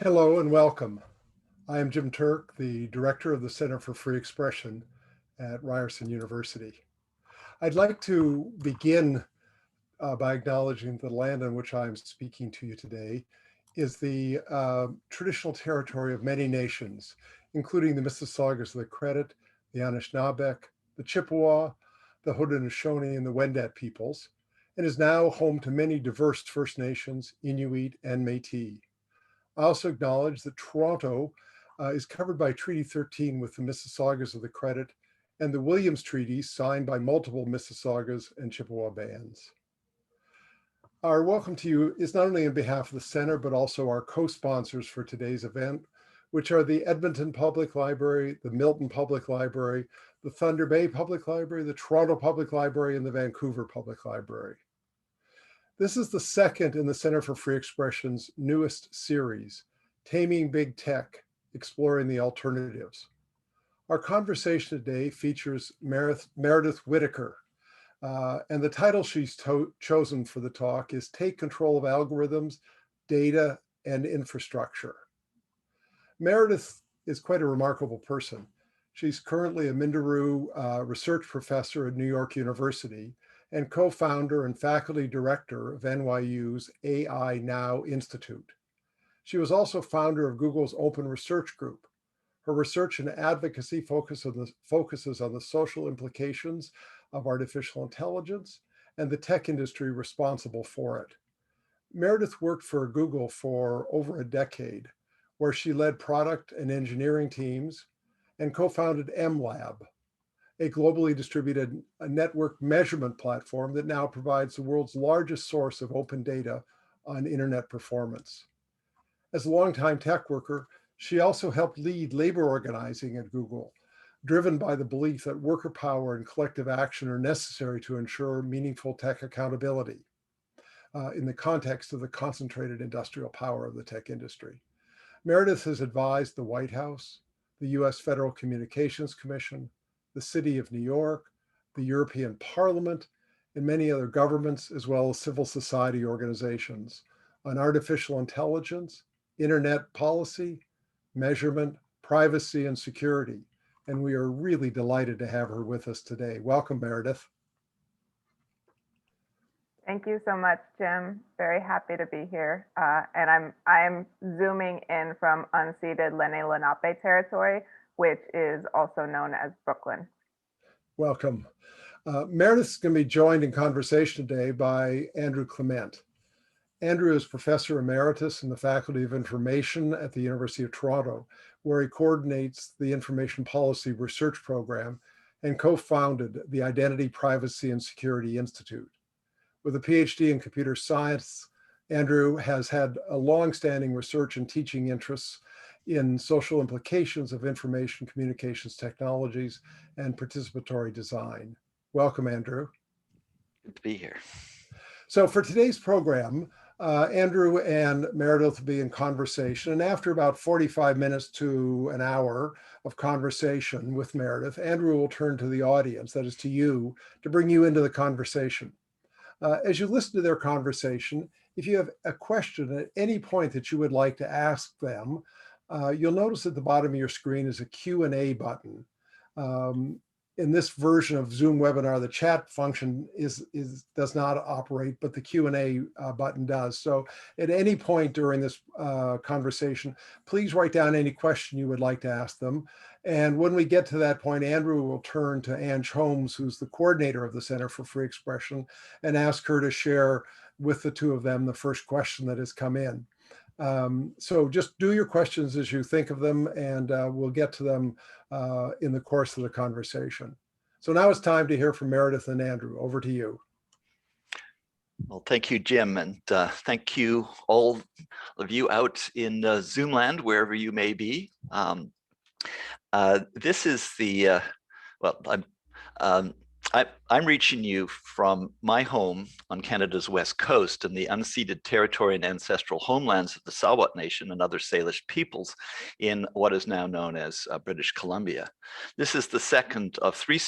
Hello and welcome. I am Jim Turk, the Director of the Center for Free Expression at Ryerson University. I'd like to begin by acknowledging the land on which I'm speaking to you today is the traditional territory of many nations, including the Mississaugas of the Credit, the Anishinaabeg, the Chippewa, the Haudenosaunee, and the Wendat peoples, and is now home to many diverse First Nations, Inuit, and Métis. I also acknowledge that Toronto is covered by Treaty 13 with the Mississaugas of the Credit and the Williams Treaty signed by multiple Mississaugas and Chippewa bands. Our welcome to you is not only on behalf of the Center, but also our co-sponsors for today's event, which are the Edmonton Public Library, the Milton Public Library, the Thunder Bay Public Library, the Toronto Public Library, and the Vancouver Public Library. This is the second in the Center for Free Expression's newest series, Taming Big Tech, Exploring the Alternatives. Our conversation today features Meredith Whittaker, and the title she's chosen for the talk is Take Control of Algorithms, Data, and Infrastructure. Meredith is quite a remarkable person. She's currently a Minderoo Research Professor at New York University and co-founder and faculty director of NYU's AI Now Institute. She was also founder of Google's Open Research Group. Her research and advocacy focuses on the social implications of artificial intelligence and the tech industry responsible for it. Meredith worked for Google for over a decade, where she led product and engineering teams and co-founded MLab, a globally distributed network measurement platform that now provides the world's largest source of open data on internet performance. As a longtime tech worker, she also helped lead labor organizing at Google, driven by the belief that worker power and collective action are necessary to ensure meaningful tech accountability in the context of the concentrated industrial power of the tech industry. Meredith has advised the White House, the US Federal Communications Commission, the City of New York, the European Parliament, and many other governments, as well as civil society organizations on artificial intelligence, internet policy, measurement, privacy, and security. And we are really delighted to have her with us today. Welcome, Meredith. Thank you so much, Jim. Very happy to be here. And I'm zooming in from unceded Lenni-Lenape territory, which is also known as Brooklyn. Welcome. Meredith is going to be joined in conversation today by Andrew Clement. Andrew is Professor Emeritus in the Faculty of Information at the University of Toronto, where he coordinates the Information Policy Research Program and co-founded the Identity, Privacy, and Security Institute. With a PhD in computer science, Andrew has had a long-standing research and teaching interests in social implications of information communications technologies and participatory design. Welcome, Andrew. Good to be here. So for today's program, Andrew and Meredith will be in conversation, and after about 45 minutes to an hour of conversation with Meredith, Andrew will turn to the audience, that is to you, to bring you into the conversation. As you listen to their conversation, if you have a question at any point that you would like to ask them, you'll notice at the bottom of your screen is a Q&A button. In this version of Zoom webinar, the chat function does not operate, but the Q&A button does. So at any point during this conversation, please write down any question you would like to ask them. And when we get to that point, Andrew will turn to Ange Holmes, who's the coordinator of the Center for Free Expression, and ask her to share with the two of them the first question that has come in. So just do your questions as you think of them, and we'll get to them in the course of the conversation. So now it's time to hear from Meredith and Andrew. Over to you. Well, thank you, Jim, and thank you all of you out in Zoom land, wherever you may be. This is the, well, I'm reaching you from my home on Canada's west coast in the unceded territory and ancestral homelands of the Sidewalk Nation and other Salish peoples in what is now known as British Columbia. This is the second of three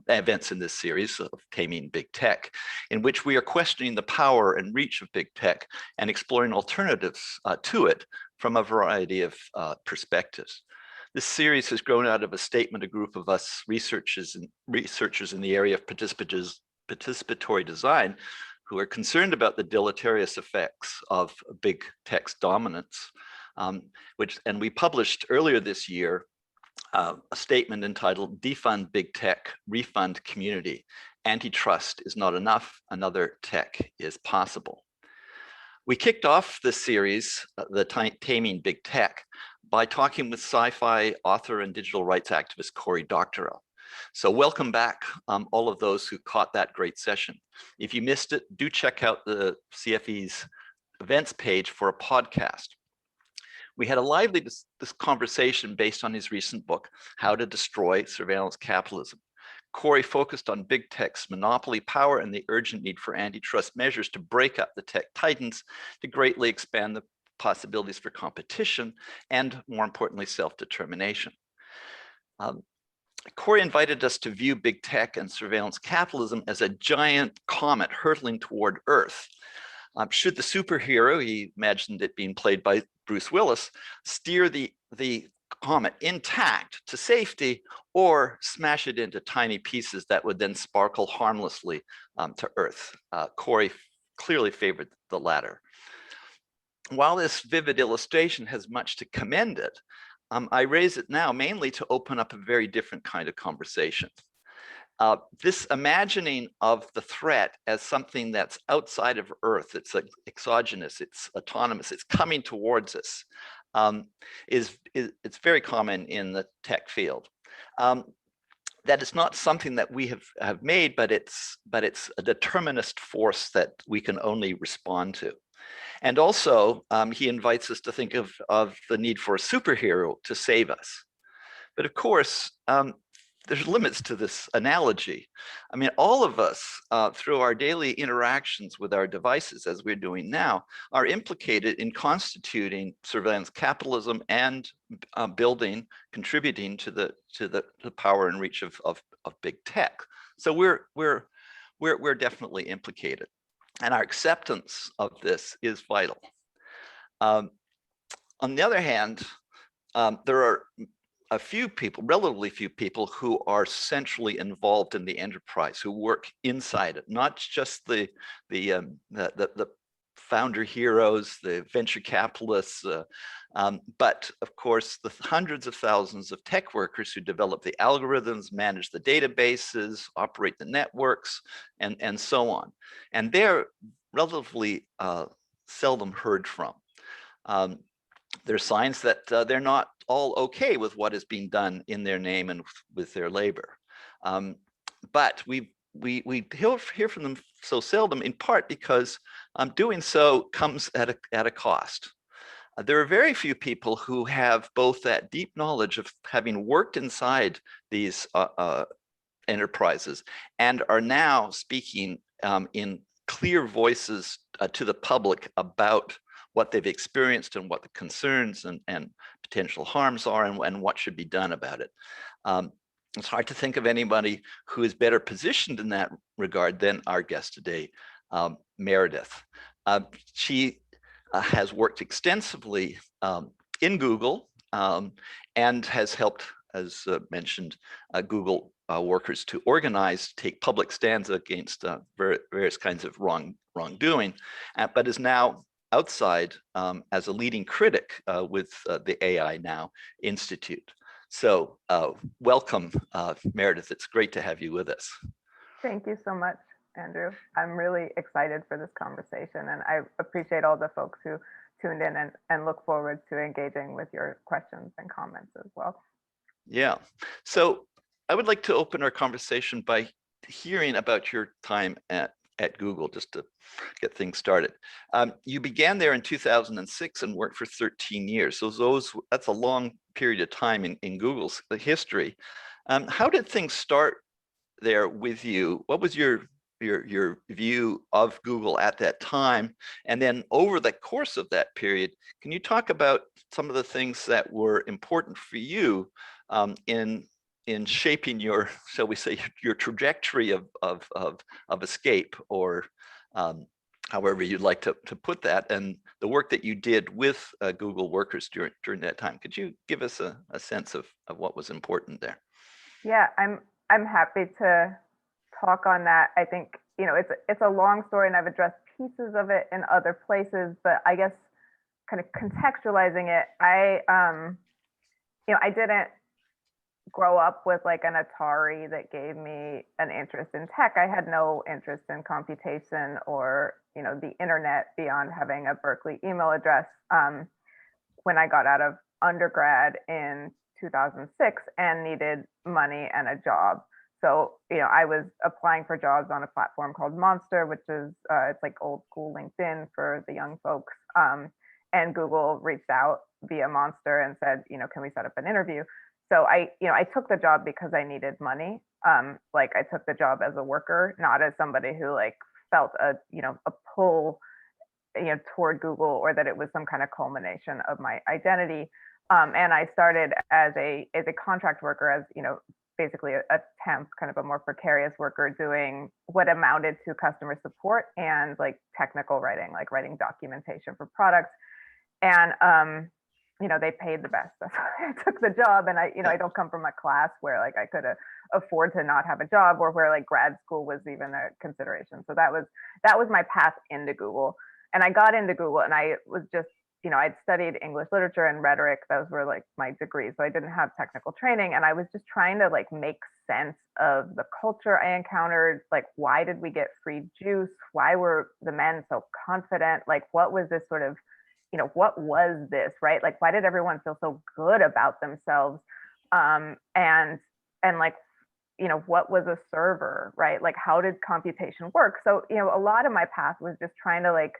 events in this series of Taming Big Tech, in which we are questioning the power and reach of big tech and exploring alternatives to it from a variety of perspectives. This series has grown out of a statement a group of us researchers in the area of participatory design who are concerned about the deleterious effects of big tech's dominance, and we published earlier this year a statement entitled "Defund Big Tech, Refund Community. Antitrust is not enough, another tech is possible." We kicked off this series, the Taming Big Tech, by talking with sci-fi author and digital rights activist Cory Doctorow. So welcome back, all of those who caught that great session. If you missed it, do check out the CFE's events page for a podcast. We had a lively this conversation based on his recent book, How to Destroy Surveillance Capitalism. Cory focused on big tech's monopoly power and the urgent need for antitrust measures to break up the tech titans to greatly expand the possibilities for competition and, more importantly, self-determination. Cory invited us to view big tech and surveillance capitalism as a giant comet hurtling toward Earth. Should the superhero, he imagined it being played by Bruce Willis, steer the comet intact to safety or smash it into tiny pieces that would then sparkle harmlessly to Earth? Cory clearly favored the latter. While this vivid illustration has much to commend it, I raise it now mainly to open up a very different kind of conversation. This imagining of the threat as something that's outside of Earth, it's like exogenous, it's autonomous, it's coming towards us, it's very common in the tech field. That it's not something that we have made, but it's a determinist force that we can only respond to. And also, he invites us to think of the need for a superhero to save us. But of course, there's limits to this analogy. I mean, all of us, through our daily interactions with our devices, as we're doing now, are implicated in constituting surveillance capitalism and contributing to the power and reach of big tech. So we're definitely implicated. And our acceptance of this is vital. On the other hand, there are a few people, relatively few people, who are centrally involved in the enterprise, who work inside it, not just the founder heroes, the venture capitalists, but of course the hundreds of thousands of tech workers who develop the algorithms, manage the databases, operate the networks, and so on. And they're relatively seldom heard from. There are signs that they're not all okay with what is being done in their name and with their labor. But we hear from them so seldom, in part because doing so comes at a cost. There are very few people who have both that deep knowledge of having worked inside these enterprises and are now speaking in clear voices to the public about what they've experienced and what the concerns and potential harms are and what should be done about it. It's hard to think of anybody who is better positioned in that regard than our guest today, Meredith. She has worked extensively in Google and has helped, as mentioned, Google workers to organize, take public stands against various kinds of wrongdoing, but is now outside as a leading critic with the AI Now Institute. So welcome, Meredith. It's great to have you with us. Thank you so much, Andrew. I'm really excited for this conversation, and I appreciate all the folks who tuned in and look forward to engaging with your questions and comments as well. Yeah. So I would like to open our conversation by hearing about your time at Google, just to get things started. You began there in 2006 and worked for 13 years. So that's a long period of time in Google's history. How did things start there with you. What was your view of Google at that time? And then over the course of that period, can you talk about some of the things that were important for you in shaping your, shall we say, your trajectory of escape, or however you'd like to put that, and the work that you did with Google workers during that time? Could you give us a sense of what was important there? Yeah, I'm happy to talk on that. I think, you know, it's a long story, and I've addressed pieces of it in other places, but I guess kind of contextualizing it, you know, I didn't grow up with like an Atari that gave me an interest in tech. I had no interest in computation or, you know, the internet beyond having a Berkeley email address when I got out of undergrad in 2006 and needed money and a job. So, you know, I was applying for jobs on a platform called Monster, which is, it's like old school LinkedIn for the young folks. And Google reached out via Monster and said, you know, can we set up an interview? So I took the job because I needed money. Like I took the job as a worker, not as somebody who like felt a pull, you know, toward Google, or that it was some kind of culmination of my identity. And I started as a contract worker, as, you know, basically a temp, kind of a more precarious worker, doing what amounted to customer support and like technical writing, like writing documentation for products. And you know, they paid the best. That's why I took the job. And I don't come from a class where like I could afford to not have a job, or where like grad school was even a consideration. So that was my path into Google. And I got into Google, and I was just, you know, I'd studied English literature and rhetoric. Those were like my degrees. So I didn't have technical training. And I was just trying to like make sense of the culture I encountered. Like, why did we get free juice? Why were the men so confident? Like, what was this sort of, you know, what was this, right? Like, why did everyone feel so good about themselves? And like, you know, what was a server, right? Like, how did computation work? So, you know, a lot of my path was just trying to like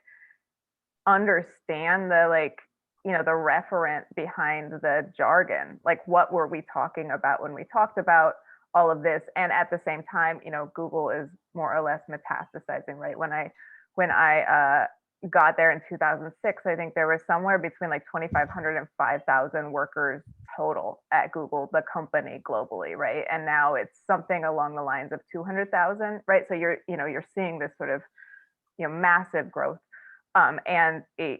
understand the, like, you know, the referent behind the jargon. Like, what were we talking about when we talked about all of this? And at the same time, you know, Google is more or less metastasizing, right? When I got there in 2006, I think there was somewhere between like 2,500 and 5,000 workers total at Google, the company, globally, right? And now it's something along the lines of 200,000, right? So you're seeing this sort of, you know, massive growth, and a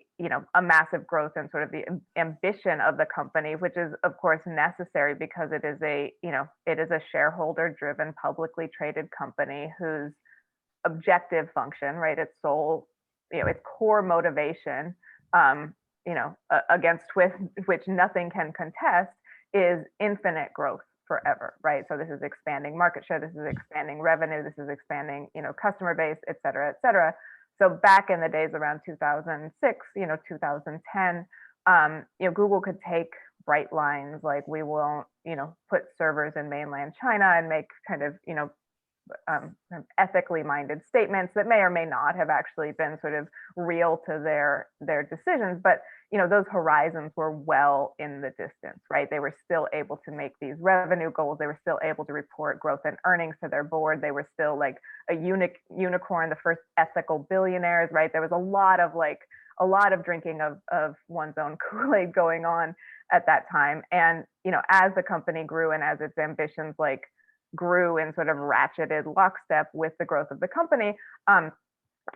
massive growth in sort of the ambition of the company, which is of course necessary because it is a shareholder-driven, publicly traded company whose objective function, right, its sole, you know, its core motivation, against which nothing can contest, is infinite growth forever, right? So this is expanding market share, this is expanding revenue, this is expanding, you know, customer base, et cetera, et cetera. So back in the days around 2006, you know, 2010, you know, Google could take bright lines like, we won't, you know, put servers in mainland China, and make kind of, you know, ethically minded statements that may or may not have actually been sort of real to their decisions. But, you know, those horizons were well in the distance, right? They were still able to make these revenue goals. They were still able to report growth and earnings to their board. They were still like a unicorn, the first ethical billionaires, right? There was a lot of drinking of one's own Kool-Aid going on at that time. And, you know, as the company grew and as its ambitions like grew in sort of ratcheted lockstep with the growth of the company,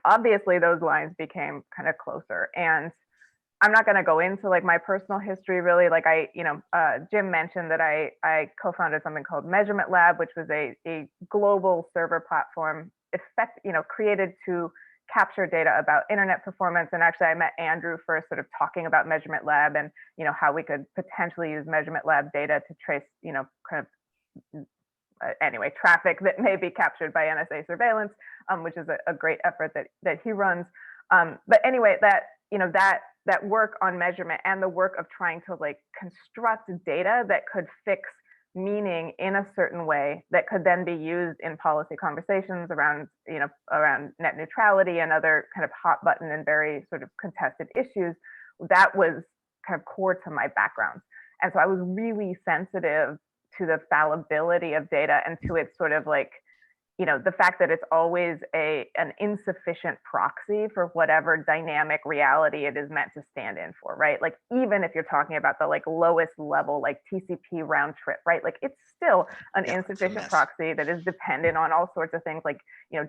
obviously those lines became kind of closer. And I'm not going to go into like my personal history really. Like Jim mentioned that I co-founded something called Measurement Lab, which was a global server platform created to capture data about internet performance. And actually I met Andrew first, sort of talking about Measurement Lab and, you know, how we could potentially use Measurement Lab data to trace, you know, kind of traffic that may be captured by NSA surveillance, which is a great effort that he runs. But anyway, that work on measurement and the work of trying to like construct data that could fix meaning in a certain way that could then be used in policy conversations around net neutrality and other kind of hot button and very sort of contested issues, that was kind of core to my background. And so I was really sensitive to the fallibility of data and to its sort of like the fact that it's always an insufficient proxy for whatever dynamic reality it is meant to stand in for, right? Like, even if you're talking about the like lowest level, like TCP round trip, right? Like, it's still an insufficient proxy that is dependent on all sorts of things. Like,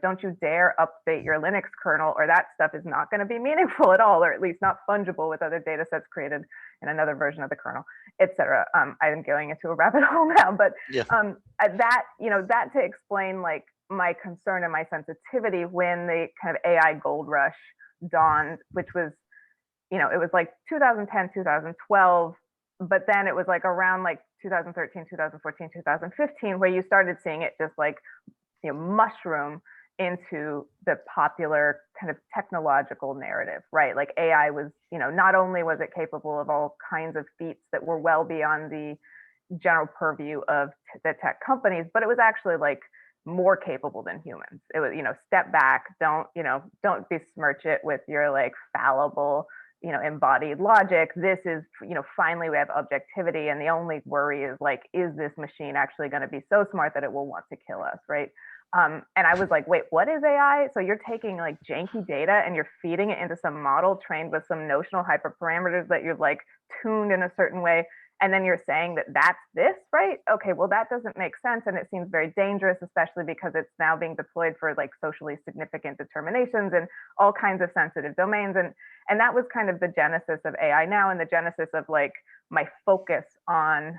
don't you dare update your Linux kernel, or that stuff is not going to be meaningful at all, or at least not fungible with other data sets created in another version of the kernel, etc. I'm going into a rabbit hole now, but that to explain like my concern and my sensitivity when the kind of AI gold rush dawned, which was, it was like 2010, 2012, but then it was like around like 2013, 2014, 2015, where you started seeing it just like, mushroom into the popular kind of technological narrative, right? Like AI was, not only was it capable of all kinds of feats that were well beyond the general purview of the tech companies, but it was actually like more capable than humans. It was, step back, don't besmirch it with your like fallible, embodied logic. This is, finally we have objectivity, and the only worry is like, is this machine actually going to be so smart that it will want to kill us, right? And I was like, wait, what is AI? So you're taking like janky data and you're feeding it into some model trained with some notional hyperparameters that you've like tuned in a certain way, and then you're saying that that's this, right? Okay, well, that doesn't make sense, and it seems very dangerous, especially because it's now being deployed for like socially significant determinations and all kinds of sensitive domains. And that was kind of the genesis of AI now, and the genesis of like my focus on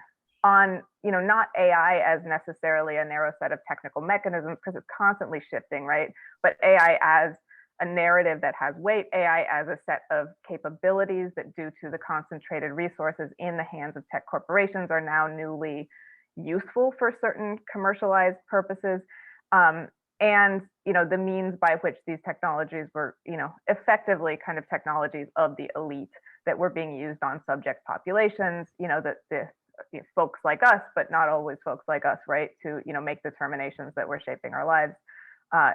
not AI as necessarily a narrow set of technical mechanisms, because it's constantly shifting, right? But AI as a narrative that has weight, AI as a set of capabilities that, due to the concentrated resources in the hands of tech corporations, are now newly useful for certain commercialized purposes. And the means by which these technologies were, effectively kind of technologies of the elite that were being used on subject populations, that the folks like us, but not always folks like us, right, to make determinations that were shaping our lives,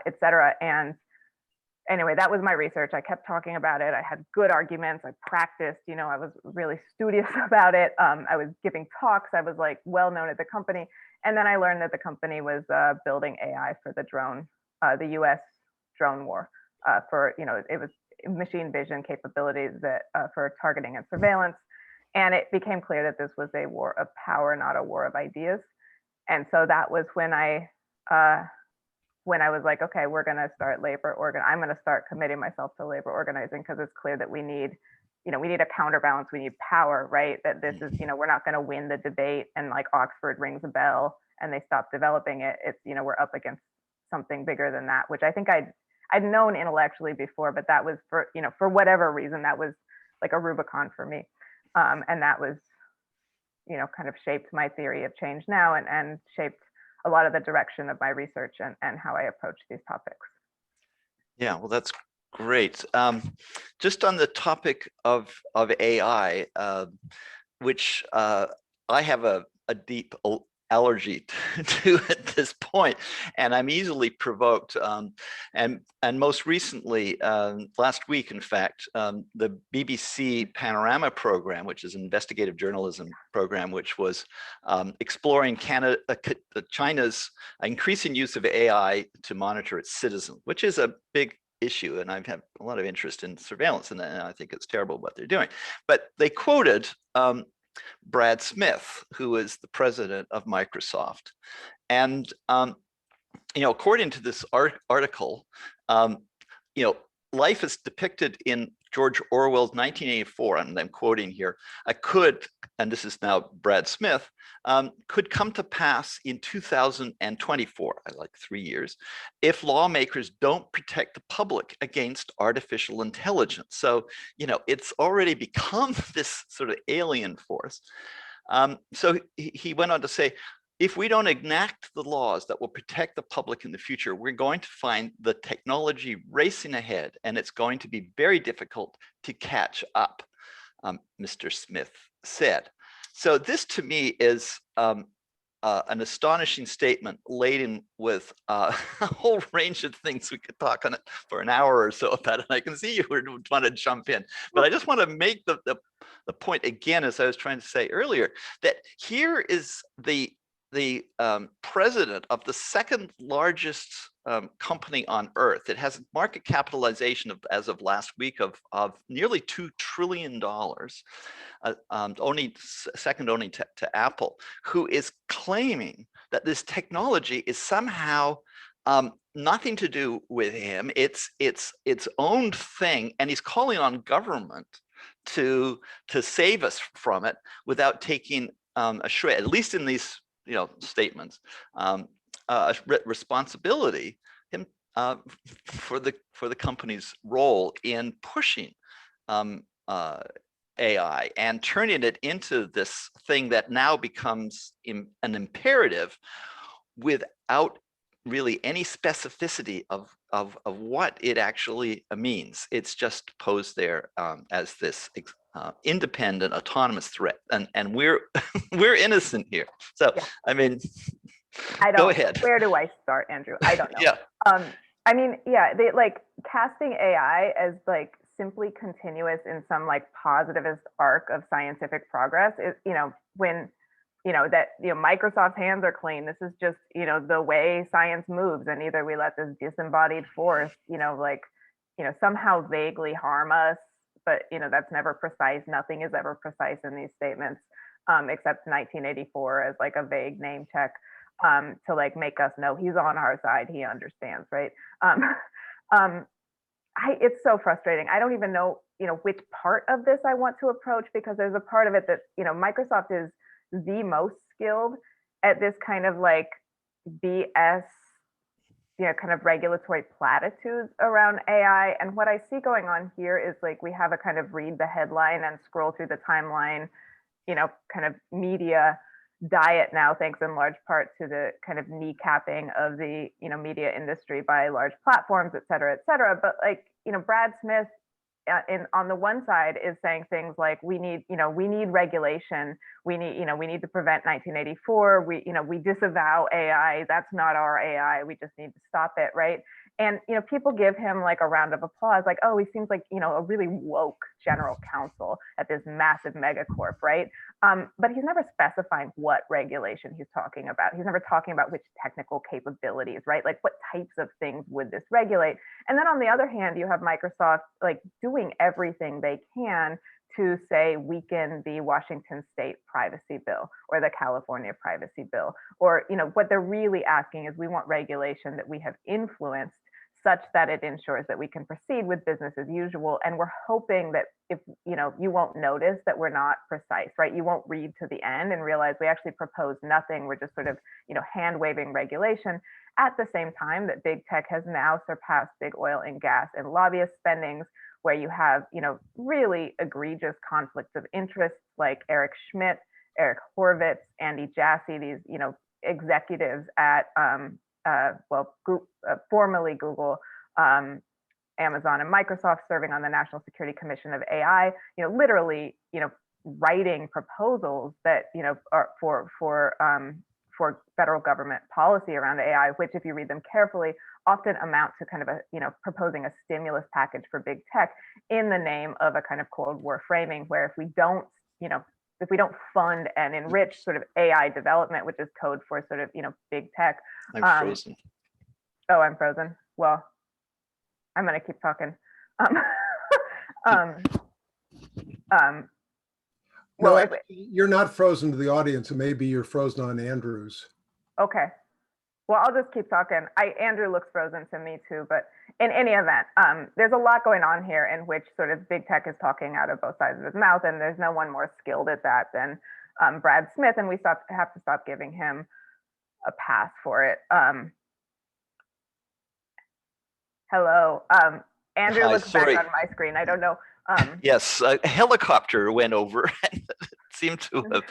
et cetera. And anyway, that was my research. I kept talking about it. I had good arguments. I practiced, I was really studious about it. I was giving talks. I was like well known at the company. And then I learned that the company was building AI for the US drone war, for, it was machine vision capabilities that for targeting and surveillance. And it became clear that this was a war of power, not a war of ideas. And so that was when I was like, okay, we're going to start I'm going to start committing myself to labor organizing, because it's clear that we need a counterbalance. We need power, right? That this is, we're not going to win the debate and like Oxford rings a bell and they stop developing it. It's, we're up against something bigger than that, which I think I'd known intellectually before, but that was for whatever reason, that was like a Rubicon for me. And that was, kind of shaped my theory of change now, and shaped a lot of the direction of my research and how I approach these topics. Yeah, well, that's great. Just on the topic of AI, which I have a deep allergy to at this point, and I'm easily provoked. And most recently, last week, in fact, the BBC Panorama program, which is an investigative journalism program, which was exploring China's increasing use of AI to monitor its citizens, which is a big issue, and I have a lot of interest in surveillance, and I think it's terrible what they're doing. But they quoted Brad Smith, who is the president of Microsoft. And, according to this article, life is depicted in George Orwell's 1984, and I'm quoting here, and this is now Brad Smith, could come to pass in 2024, I like 3 years, if lawmakers don't protect the public against artificial intelligence. So, it's already become this sort of alien force. So he went on to say, if we don't enact the laws that will protect the public in the future, we're going to find the technology racing ahead, and it's going to be very difficult to catch up, Mr. Smith said. So this to me is an astonishing statement laden with a whole range of things. We could talk on it for an hour or so about it. I can see you would want to jump in, but I just want to make the point again, as I was trying to say earlier, that here is the president of the second largest company on earth. It has a market capitalization of, as of last week, of nearly $2 trillion, second only to Apple, who is claiming that this technology is somehow nothing to do with him. It's its own thing, and he's calling on government to save us from it without taking a shred, at least in these statements, responsibility for the company's role in pushing AI and turning it into this thing that now becomes an imperative without really any specificity of what it actually means. It's just posed there as this independent, autonomous threat, and we're we're innocent here. So yeah. I mean, go ahead. Where do I start, Andrew? I don't know. Yeah. I mean, yeah, they like casting AI as like simply continuous in some like positivist arc of scientific progress is, when that Microsoft's hands are clean. This is just the way science moves, and either we let this disembodied force somehow vaguely harm us, but that's never precise. Nothing is ever precise in these statements, except 1984 as like a vague name check to like make us know he's on our side, he understands, right? It's so frustrating. I don't even know which part of this I want to approach, because there's a part of it that Microsoft is the most skilled at this kind of like BS, kind of regulatory platitudes around AI. And what I see going on here is like we have a kind of read the headline and scroll through the timeline, kind of media diet now, thanks in large part to the kind of kneecapping of the media industry by large platforms, et cetera, et cetera. But like Brad Smith on the one side is saying things like we need regulation, we need to prevent 1984, we disavow AI, that's not our AI, we just need to stop it, right? And people give him like a round of applause, like, oh, he seems like a really woke general counsel at this massive megacorp, right? But he's never specifying what regulation he's talking about. He's never talking about which technical capabilities, right? Like what types of things would this regulate? And then on the other hand, you have Microsoft like doing everything they can to say weaken the Washington state privacy bill or the California privacy bill, or what they're really asking is we want regulation that we have influenced such that it ensures that we can proceed with business as usual. And we're hoping that if you won't notice that we're not precise, right? You won't read to the end and realize we actually proposed nothing. We're just sort of hand waving regulation at the same time that big tech has now surpassed big oil and gas and lobbyist spendings, where you have really egregious conflicts of interest like Eric Schmidt, Eric Horvitz, Andy Jassy, these executives at formerly Google, Amazon, and Microsoft, serving on the National Security Commission of AI, literally writing proposals that are for federal government policy around AI, which, if you read them carefully, often amount to kind of a proposing a stimulus package for big tech in the name of a kind of Cold War framing, where if we don't fund and enrich sort of AI development, which is code for sort of big tech. I'm frozen. Oh, I'm frozen. Well, I'm gonna keep talking. No, you're not frozen to the audience. It may be you're frozen on Andrew's. Okay. Well, I'll just keep talking. Andrew looks frozen to me too, but in any event, there's a lot going on here in which sort of big tech is talking out of both sides of his mouth, and there's no one more skilled at that than Brad Smith, and we have to stop giving him a pass for it. Hello, Andrew looks back on my screen. I don't know. Yes, a helicopter went over and it seemed to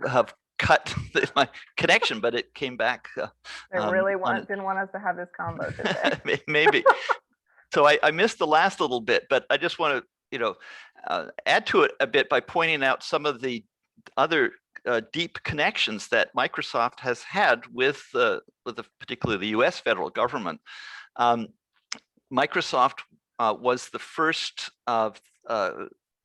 have cut my connection, but it came back. They really didn't want us to have this combo today. Maybe. So I missed the last little bit, but I just want to add to it a bit by pointing out some of the other deep connections that Microsoft has had with particularly the U.S. federal government. Microsoft was the first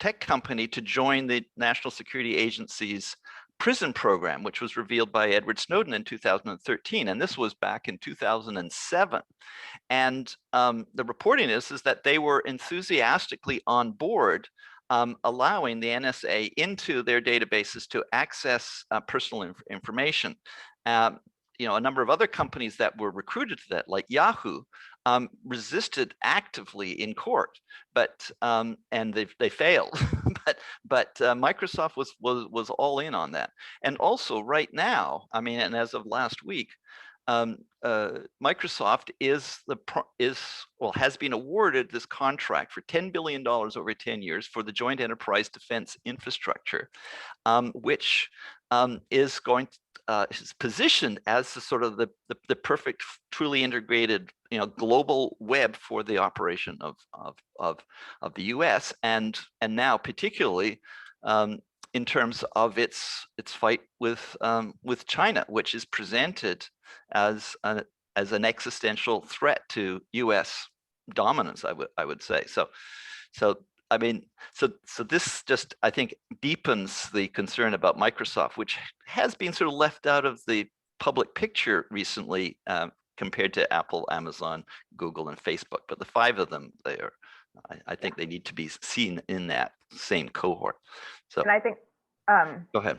tech company to join the National Security Agency's prison program, which was revealed by Edward Snowden in 2013. And this was back in 2007. And the reporting is that they were enthusiastically on board, allowing the NSA into their databases to access personal information. A number of other companies that were recruited to that, like Yahoo, resisted actively in court, but and they failed. but Microsoft was all in on that. And also right now, I mean, and as of last week, Microsoft has been awarded this contract for $10 billion over 10 years for the Joint Enterprise Defense Infrastructure, which is going to, is positioned as the sort of the perfect, truly integrated, global web for the operation of the U.S. and now particularly in terms of its fight with China, which is presented as an existential threat to U.S. dominance, I would say. So I mean, so this just, I think, deepens the concern about Microsoft, which has been sort of left out of the public picture recently compared to Apple, Amazon, Google, and Facebook. But the five of them, I think they need to be seen in that same cohort. So, and I think, go ahead.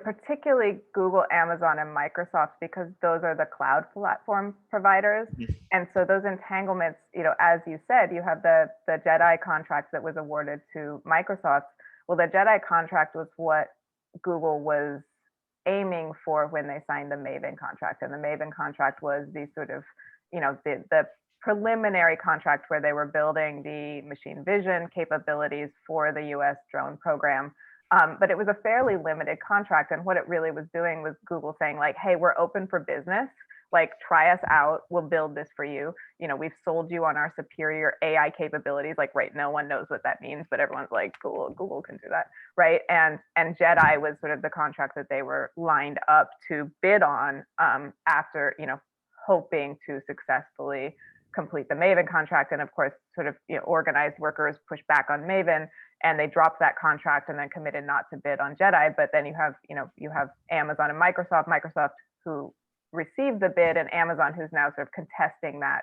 Particularly Google, Amazon, and Microsoft, because those are the cloud platform providers. Mm-hmm. And so those entanglements, as you said, you have the JEDI contract that was awarded to Microsoft. Well, the JEDI contract was what Google was aiming for when they signed the Maven contract. And the Maven contract was the sort of, the preliminary contract where they were building the machine vision capabilities for the US drone program. But it was a fairly limited contract. And what it really was doing was Google saying, like, hey, we're open for business. Like, try us out. We'll build this for you. We've sold you on our superior AI capabilities. Like, right, no one knows what that means, but everyone's like, Google can do that, right? And JEDI was sort of the contract that they were lined up to bid on after, hoping to successfully complete the Maven contract. And of course, sort of organized workers pushed back on Maven, and they dropped that contract and then committed not to bid on JEDI. But then you have Amazon and Microsoft who received the bid, and Amazon who's now sort of contesting that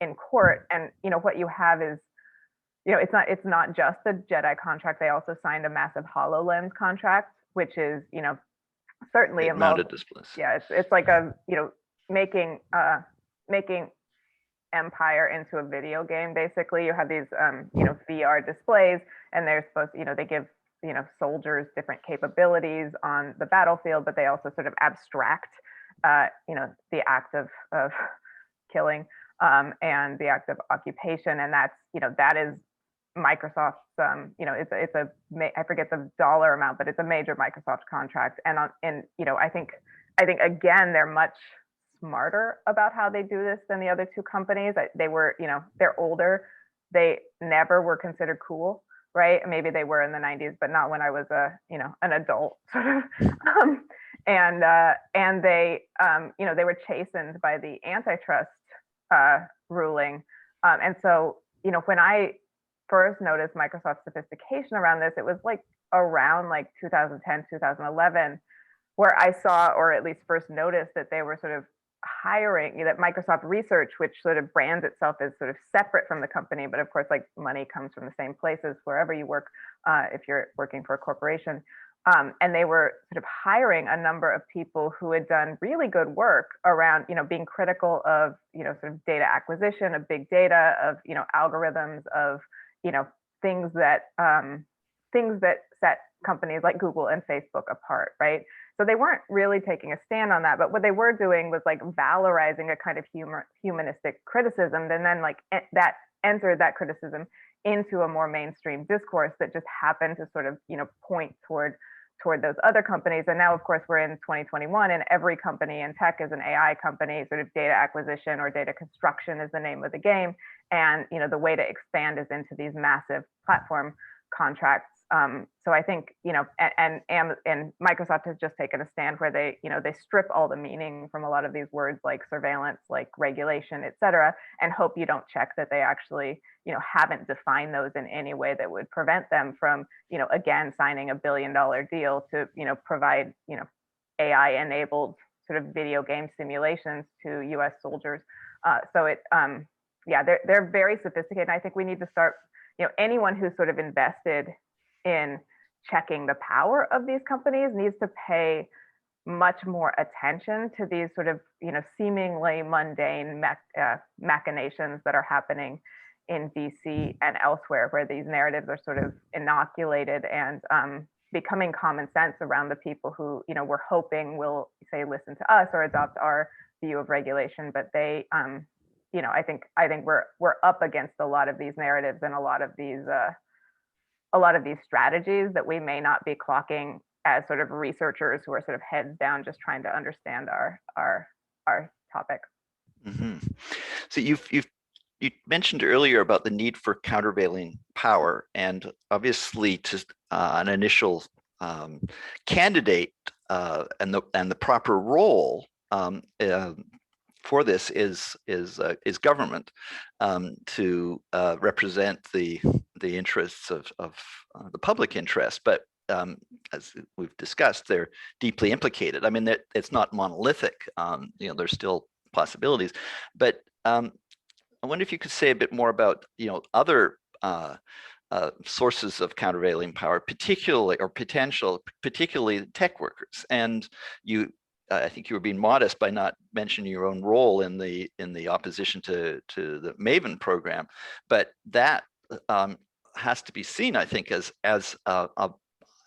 in court. And what you have is, it's not just the JEDI contract. They also signed a massive HoloLens contract, which is, certainly mounted displays. Yeah, it's like making Empire into a video game. Basically, you have these VR displays, and they're supposed, they give soldiers different capabilities on the battlefield, but they also sort of abstract the act of killing and the act of occupation. And that's that is Microsoft's I forget the dollar amount, but it's a major Microsoft contract. And I think again, they're much smarter about how they do this than the other two companies. They were, they're older. They never were considered cool, right? Maybe they were in the 90s, but not when I was an adult sort of. And they, they were chastened by the antitrust ruling. And so, when I first noticed Microsoft's sophistication around this, it was like around 2010, 2011, where I saw, or at least first noticed, that they were sort of hiring, that Microsoft Research, which sort of brands itself as sort of separate from the company, but of course, money comes from the same places wherever you work, if you're working for a corporation. And they were sort of hiring a number of people who had done really good work around, being critical of, sort of data acquisition, of big data, of, algorithms, of, things that set companies like Google and Facebook apart, right? So they weren't really taking a stand on that, but what they were doing was valorizing a kind of humanistic criticism, and then that entered that criticism into a more mainstream discourse that just happened to sort of point toward those other companies. And now, of course, we're in 2021, and every company in tech is an AI company. Sort of data acquisition or data construction is the name of the game. And the way to expand is into these massive platform contracts. So I think, and Microsoft has just taken a stand where they, they strip all the meaning from a lot of these words like surveillance, like regulation, et cetera, and hope you don't check that they actually, haven't defined those in any way that would prevent them from, again, signing $1 billion deal to, provide, AI enabled sort of video game simulations to US soldiers. Yeah, they're very sophisticated. And I think we need to start, anyone who's sort of invested in checking the power of these companies needs to pay much more attention to these sort of, seemingly mundane machinations that are happening in DC and elsewhere, where these narratives are sort of inoculated and becoming common sense around the people who, we're hoping will, say, listen to us or adopt our view of regulation. But they, I think we're up against a lot of these narratives and a lot of these strategies that we may not be clocking as sort of researchers who are sort of heads down, just trying to understand our topic. Mm-hmm. So you mentioned earlier about the need for countervailing power, and obviously to an initial candidate and the proper role for this is government to represent the interests of the public interest. But as we've discussed, they're deeply implicated. I mean, it's not monolithic. There's still possibilities. But I wonder if you could say a bit more about other sources of countervailing power, particularly tech workers. And I think you were being modest by not mentioning your own role in the opposition to the Maven program, but that has to be seen, I think, as a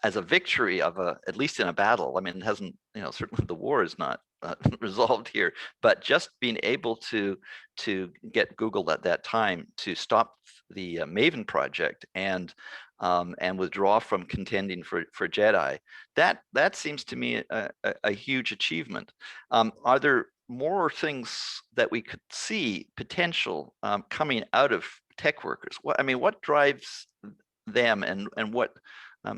victory of at least in a battle. I mean, it hasn't, certainly the war is not resolved here, but just being able to get Google at that time to stop the Maven project and withdraw from contending for Jedi, that seems to me a huge achievement. Are there more things that we could see potential coming out of tech workers? What drives them, and what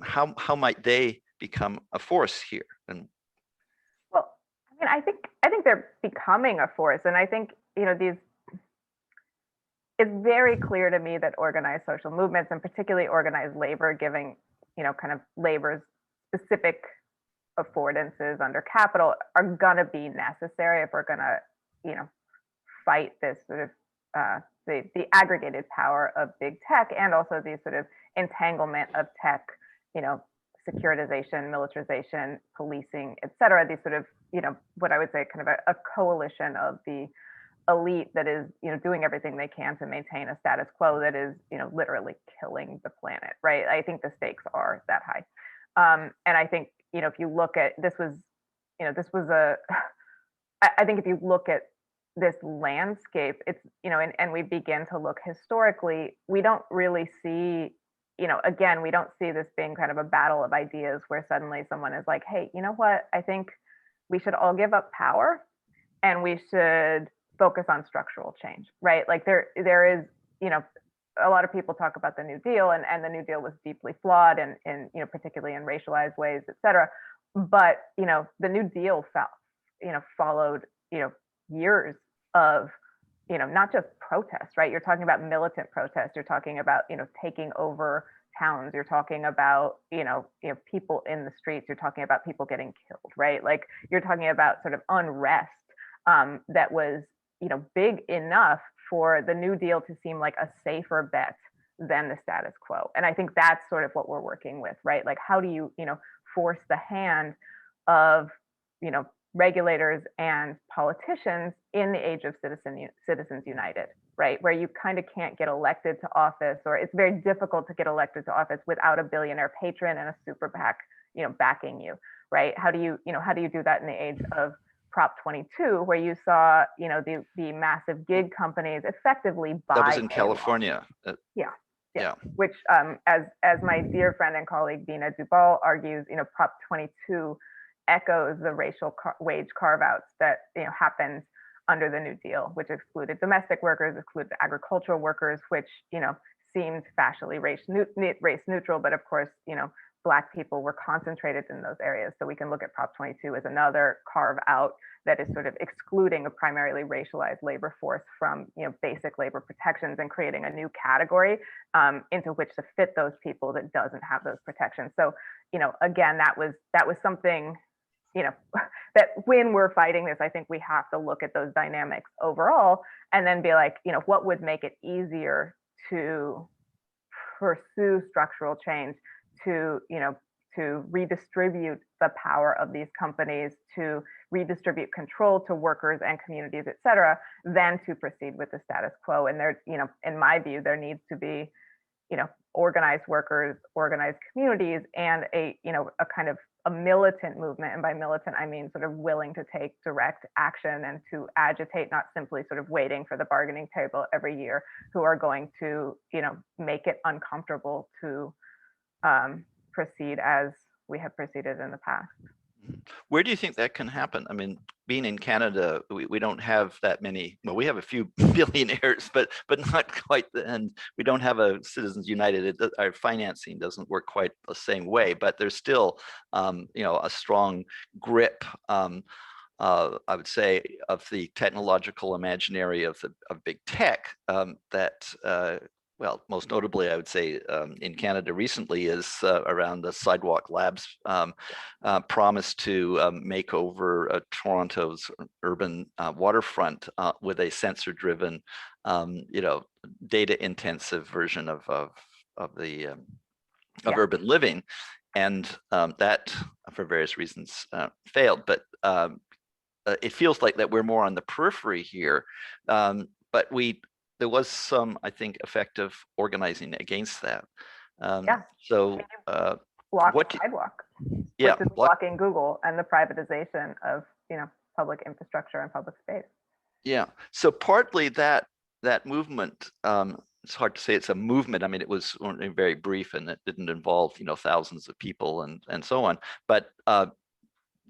how might they become a force here? And well, I think they're becoming a force, and I think it's very clear to me that organized social movements, and particularly organized labor, giving kind of labor's specific affordances under capital, are gonna be necessary if we're gonna fight this sort of the aggregated power of big tech, and also the sort of entanglement of tech, securitization, militarization, policing, et cetera. These sort of what I would say kind of a coalition of the elite that is doing everything they can to maintain a status quo that is literally killing the planet, right? I think the stakes are that high, and I think if you look at I think if you look at this landscape, it's and we begin to look historically, we don't really see again, we don't see this being kind of a battle of ideas where suddenly someone is like, hey, you know what, I think we should all give up power and we should focus on structural change, right? Like there is, a lot of people talk about the New Deal, and the New Deal was deeply flawed and particularly in racialized ways, et cetera. But, the New Deal followed, years of, not just protests, right? You're talking about militant protests. You're talking about, taking over towns. You're talking about, people in the streets. You're talking about people getting killed, right? Like you're talking about sort of unrest that was, big enough for the New Deal to seem like a safer bet than the status quo. And I think that's sort of what we're working with, right? Like how do you, force the hand of, regulators and politicians in the age of Citizens United, right? Where you kind of can't get elected to office, or it's very difficult to get elected to office without a billionaire patron and a super PAC, backing you, right? How do you do that in the age of Prop 22, where you saw, the massive gig companies effectively buy. That was in California. Yeah. Which, as my dear friend and colleague Bina Dubal argues, Prop 22 echoes the racial wage carve-outs that happened under the New Deal, which excluded domestic workers, excluded agricultural workers, which seemed facially race neutral, but of course, Black people were concentrated in those areas. So we can look at Prop 22 as another carve out that is sort of excluding a primarily racialized labor force from basic labor protections and creating a new category into which to fit those people that doesn't have those protections. So again, that was something that when we're fighting this, I think we have to look at those dynamics overall and then be like, what would make it easier to pursue structural change, to redistribute the power of these companies, to redistribute control to workers and communities, et cetera, than to proceed with the status quo. And there, in my view, there needs to be, organized workers, organized communities, and a kind of a militant movement. And by militant, I mean sort of willing to take direct action and to agitate, not simply sort of waiting for the bargaining table every year, who are going to, make it uncomfortable to proceed as we have proceeded in the past. Where do you think that can happen? I mean, being in Canada, we don't have that many. Well, we have a few billionaires, but not quite. And we don't have a Citizens United. Our financing doesn't work quite the same way. But there's still, a strong grip. I would say of the technological imaginary of big tech that. Well, most notably, I would say in Canada recently is around the Sidewalk Labs promise to make over Toronto's urban waterfront with a sensor-driven, data-intensive version of urban living, and that, for various reasons, failed. But it feels like that we're more on the periphery here, but there was some, I think, effective organizing against that. So block Sidewalk, yeah, which is blocking Google and the privatization of public infrastructure and public space. Yeah. So partly that movement, it's hard to say it's a movement. I mean, it was only very brief and it didn't involve thousands of people and so on, but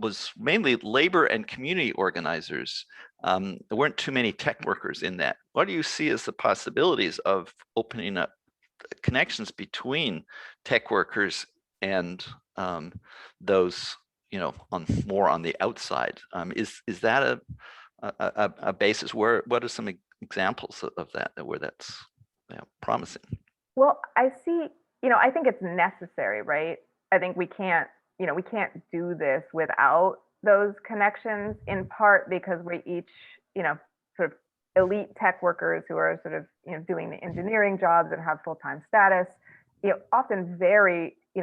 was mainly labor and community organizers. There weren't too many tech workers in that. What do you see as the possibilities of opening up connections between tech workers and those, more on the outside? Is that a basis? What are some examples of that where that's promising? Well, I see. I think it's necessary, right? I think we can't do this without those connections, in part because we each, sort of elite tech workers who are sort of, doing the engineering jobs and have full-time status, often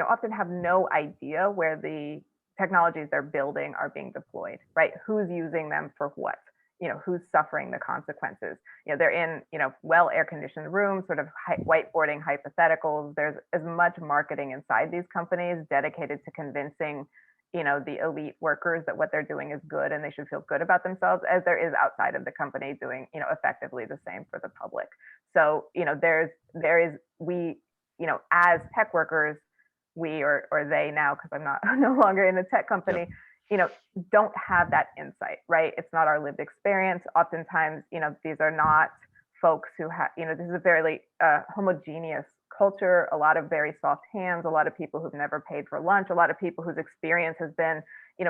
often have no idea where the technologies they're building are being deployed, right? Who's using them for what? Who's suffering the consequences? They're in, well air-conditioned rooms, sort of whiteboarding hypotheticals. There's as much marketing inside these companies dedicated to convincing, the elite workers that what they're doing is good and they should feel good about themselves, as there is outside of the company doing, effectively the same for the public. So, we, as tech workers, we or they now, because I'm no longer in a tech company, don't have that insight, right? It's not our lived experience. Oftentimes, these are not folks who have, this is a very homogeneous culture, a lot of very soft hands, a lot of people who've never paid for lunch, a lot of people whose experience has been,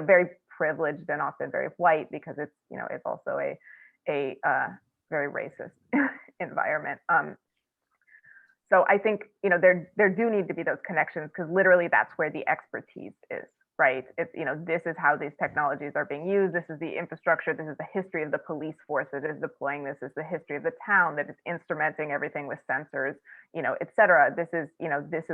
very privileged and often very white, because it's, it's also a very racist environment. So I think, there do need to be those connections, because literally that's where the expertise is, right? It's, this is how these technologies are being used. This is the infrastructure. This is the history of the police force that is deploying this. This is the history of the town that is instrumenting everything with sensors, et cetera. This is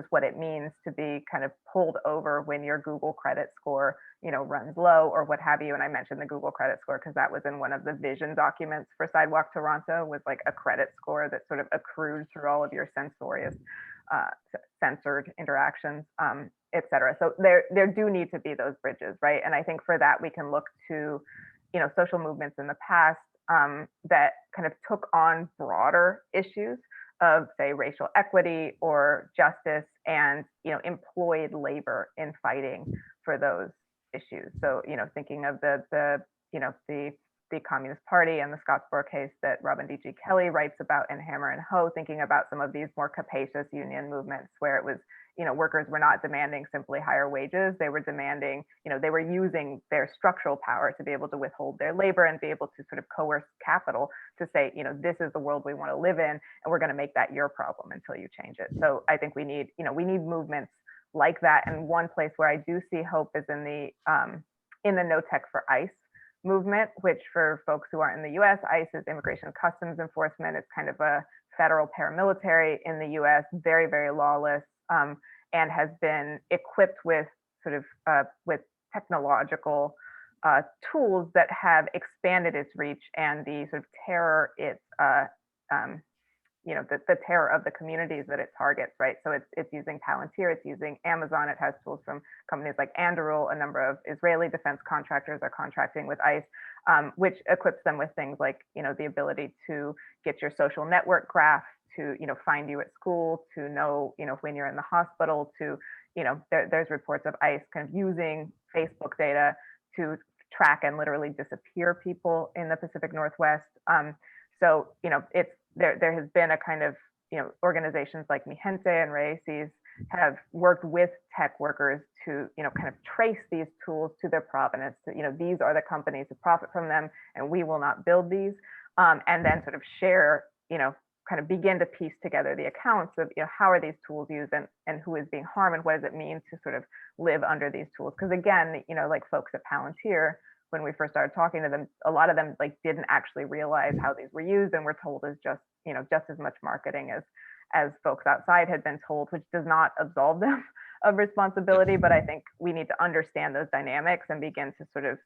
what it means to be kind of pulled over when your Google credit score, runs low or what have you. And I mentioned the Google credit score because that was in one of the vision documents for Sidewalk Toronto, was like a credit score that sort of accrued through all of your censored interactions, et cetera. So there do need to be those bridges, right? And I think for that, we can look to, social movements in the past that kind of took on broader issues of, say, racial equity or justice, and, employed labor in fighting for those issues. So, thinking of the the Communist Party and the Scottsboro case that Robin D.G. Kelly writes about in Hammer and Hoe, thinking about some of these more capacious union movements where it was, workers were not demanding simply higher wages. They were demanding, they were using their structural power to be able to withhold their labor and be able to sort of coerce capital to say, this is the world we want to live in, and we're going to make that your problem until you change it. So I think we need movements like that. And one place where I do see hope is in the No Tech for ICE movement, which for folks who aren't in the US, ICE is Immigration and Customs Enforcement. It's kind of a federal paramilitary in the US, very, very lawless, and has been equipped with sort of with technological tools that have expanded its reach and the sort of terror the terror of the communities that it targets, right? So it's using Palantir, it's using Amazon, it has tools from companies like Andrew. A number of Israeli defense contractors are contracting with ICE, which equips them with things like, the ability to get your social network graph, to, find you at school, to know, when you're in the hospital, to, there's reports of ICE kind of using Facebook data to track and literally disappear people in the Pacific Northwest. So, there has been a kind of, organizations like Mi Gente and Raíces have worked with tech workers to, kind of trace these tools to their provenance. To, these are the companies who profit from them, and we will not build these. And then sort of share, kind of begin to piece together the accounts of, how are these tools used and who is being harmed and what does it mean to sort of live under these tools? Because again, like folks at Palantir, when we first started talking to them, a lot of them didn't actually realize how these were used and were told as just, just as much marketing as folks outside had been told, which does not absolve them of responsibility. But I think we need to understand those dynamics and begin to sort of,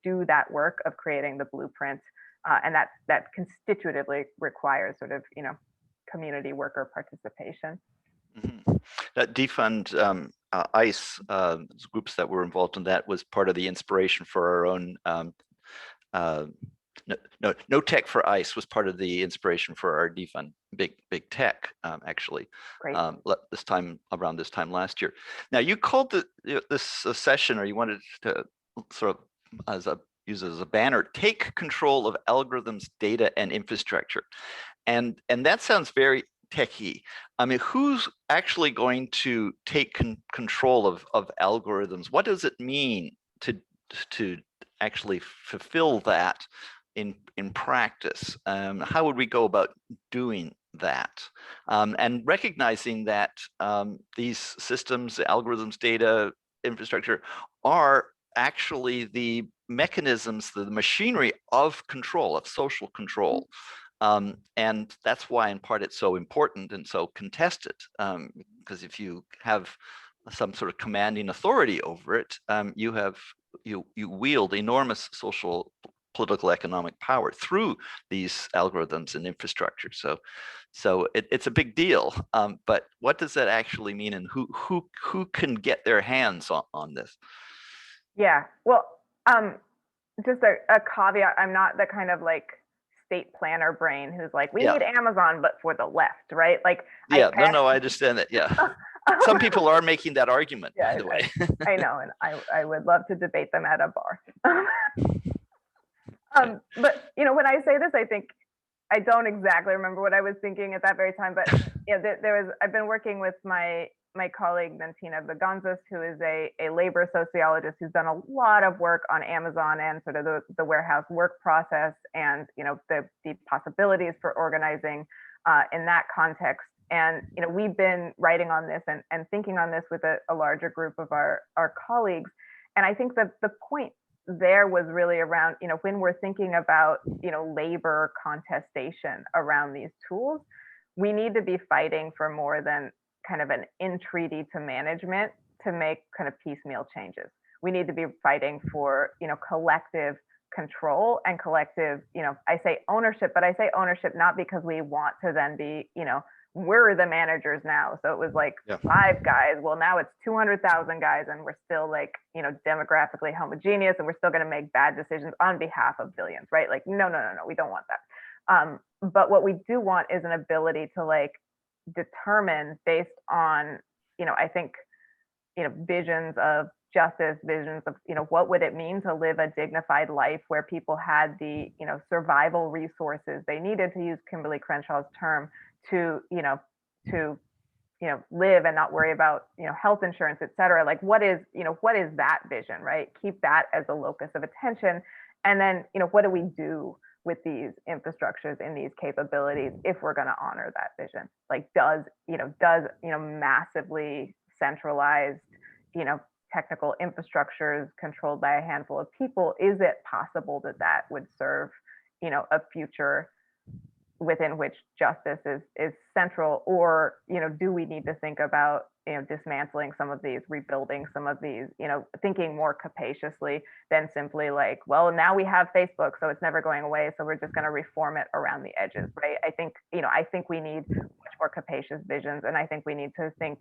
do that work of creating the blueprint. And that constitutively requires sort of, community worker participation. Mm-hmm. That defund ICE groups that were involved in that was part of the inspiration for our own no Tech for ICE was part of the inspiration for our defund big tech, actually. Great. Around this time last year. Now you called this session, or you wanted to sort of use it as a banner, take control of algorithms, data, and infrastructure. And that sounds very techie. I mean, who's actually going to take control of algorithms? What does it mean to actually fulfill that in practice? How would we go about doing that? And recognizing that these systems, algorithms, data, infrastructure are actually the mechanisms, the machinery of control, of social control. And that's why in part it's so important and so contested, because if you have some sort of commanding authority over it, you wield enormous social, political, economic power through these algorithms and infrastructure. So it's a big deal. But what does that actually mean, and who can get their hands on this? Yeah, well, just a caveat, I'm not the kind of state planner brain who's we need Amazon, but for the left, right? I understand that. Yeah. Some people are making that argument, by the way. I know, and I would love to debate them at a bar. But when I say this, I think I don't exactly remember what I was thinking at that very time. But I've been working with my colleague Bentina Begonzas, who is a labor sociologist who's done a lot of work on Amazon and sort of the warehouse work process and the possibilities for organizing in that context. And we've been writing on this and thinking on this with a larger group of our colleagues. And I think that the point there was really around, when we're thinking about, labor contestation around these tools, we need to be fighting for more than kind of an entreaty to management to make kind of piecemeal changes. We need to be fighting for, collective control and collective, I say ownership, but I say ownership not because we want to then be, we're the managers now. So it was 5 guys. Well, now it's 200,000 guys, and we're still demographically homogeneous, and we're still going to make bad decisions on behalf of billions, right? No, we don't want that. But what we do want is an ability to determine based on, I think, visions of justice, visions of, what would it mean to live a dignified life where people had the, survival resources they needed, to use Kimberly Crenshaw's term, to, to, live and not worry about, health insurance, et cetera. Like, what is that vision, right? Keep that as a locus of attention. And then, what do we do with these infrastructures and these capabilities if we're going to honor that vision? Like, does massively centralized, technical infrastructures controlled by a handful of people, is it possible that that would serve, a future within which justice is central? Or, do we need to think about, dismantling some of these, rebuilding some of these, thinking more capaciously than simply like, well, now we have Facebook, so it's never going away, so we're just going to reform it around the edges, right? I think we need much more capacious visions, and I think we need to think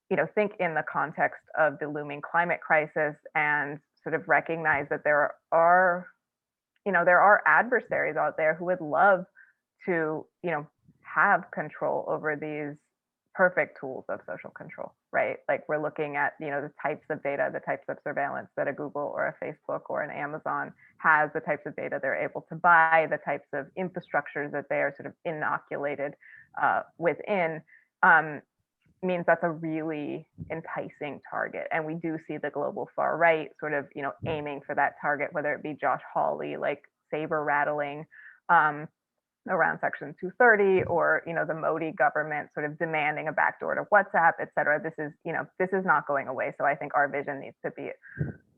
in the context of the looming climate crisis, and sort of recognize that there are adversaries out there who would love to, have control over these perfect tools of social control, right? Like, we're looking at, the types of data, the types of surveillance that a Google or a Facebook or an Amazon has, the types of data they're able to buy, the types of infrastructures that they are sort of inoculated within, means that's a really enticing target. And we do see the global far right sort of, aiming for that target, whether it be Josh Hawley, like saber rattling around Section 230, or, the Modi government sort of demanding a backdoor to WhatsApp, et cetera. This is not going away. So I think our vision needs to be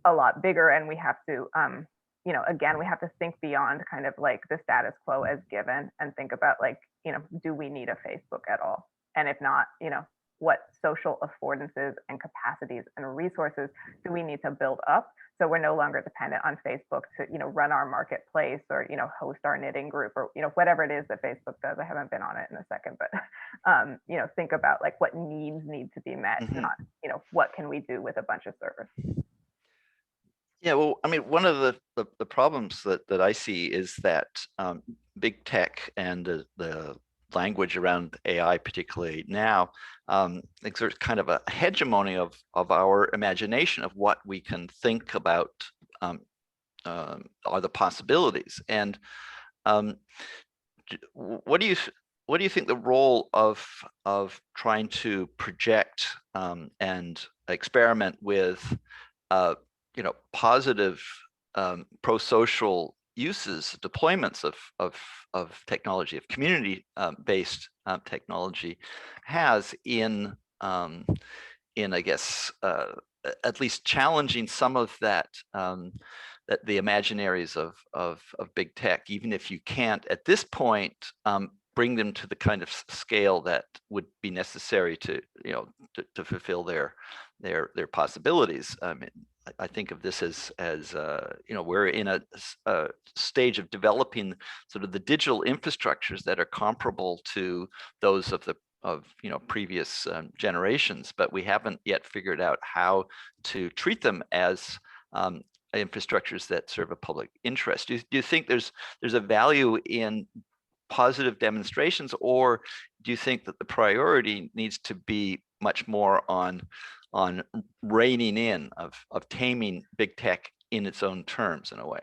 a lot bigger, and we have to, again, we have to think beyond kind of like the status quo as given, and think about like, do we need a Facebook at all? And if not, what social affordances and capacities and resources do we need to build up, so we're no longer dependent on Facebook to, run our marketplace, or, host our knitting group, or, whatever it is that Facebook does. I haven't been on it in a second, but, think about like what needs need to be met, not, what can we do with a bunch of servers? Yeah, well, I mean, one of the problems that I see is that big tech and the language around AI, particularly now, exerts kind of a hegemony of our imagination of what we can think about are the possibilities. And what do you think the role of trying to project and experiment with positive pro-social uses, deployments of technology, of community based technology, has in I guess at least challenging some of that that the imaginaries of big tech, even if you can't at this point bring them to the kind of scale that would be necessary to to fulfill their possibilities. I mean, I think of this as we're in a stage of developing sort of the digital infrastructures that are comparable to those of the previous generations, but we haven't yet figured out how to treat them as infrastructures that serve a public interest. Do you think there's a value in positive demonstrations, or do you think that the priority needs to be much more on reining in, of taming big tech in its own terms, in a way?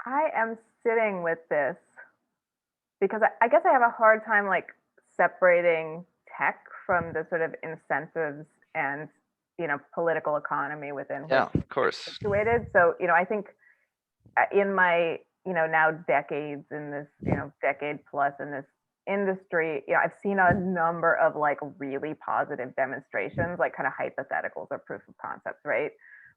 I am sitting with this because I guess I have a hard time like separating tech from the sort of incentives and political economy within which of course it's situated. So I think in my now decades in this decade plus in this industry, I've seen a number of like really positive demonstrations, like kind of hypotheticals or proof of concepts, right?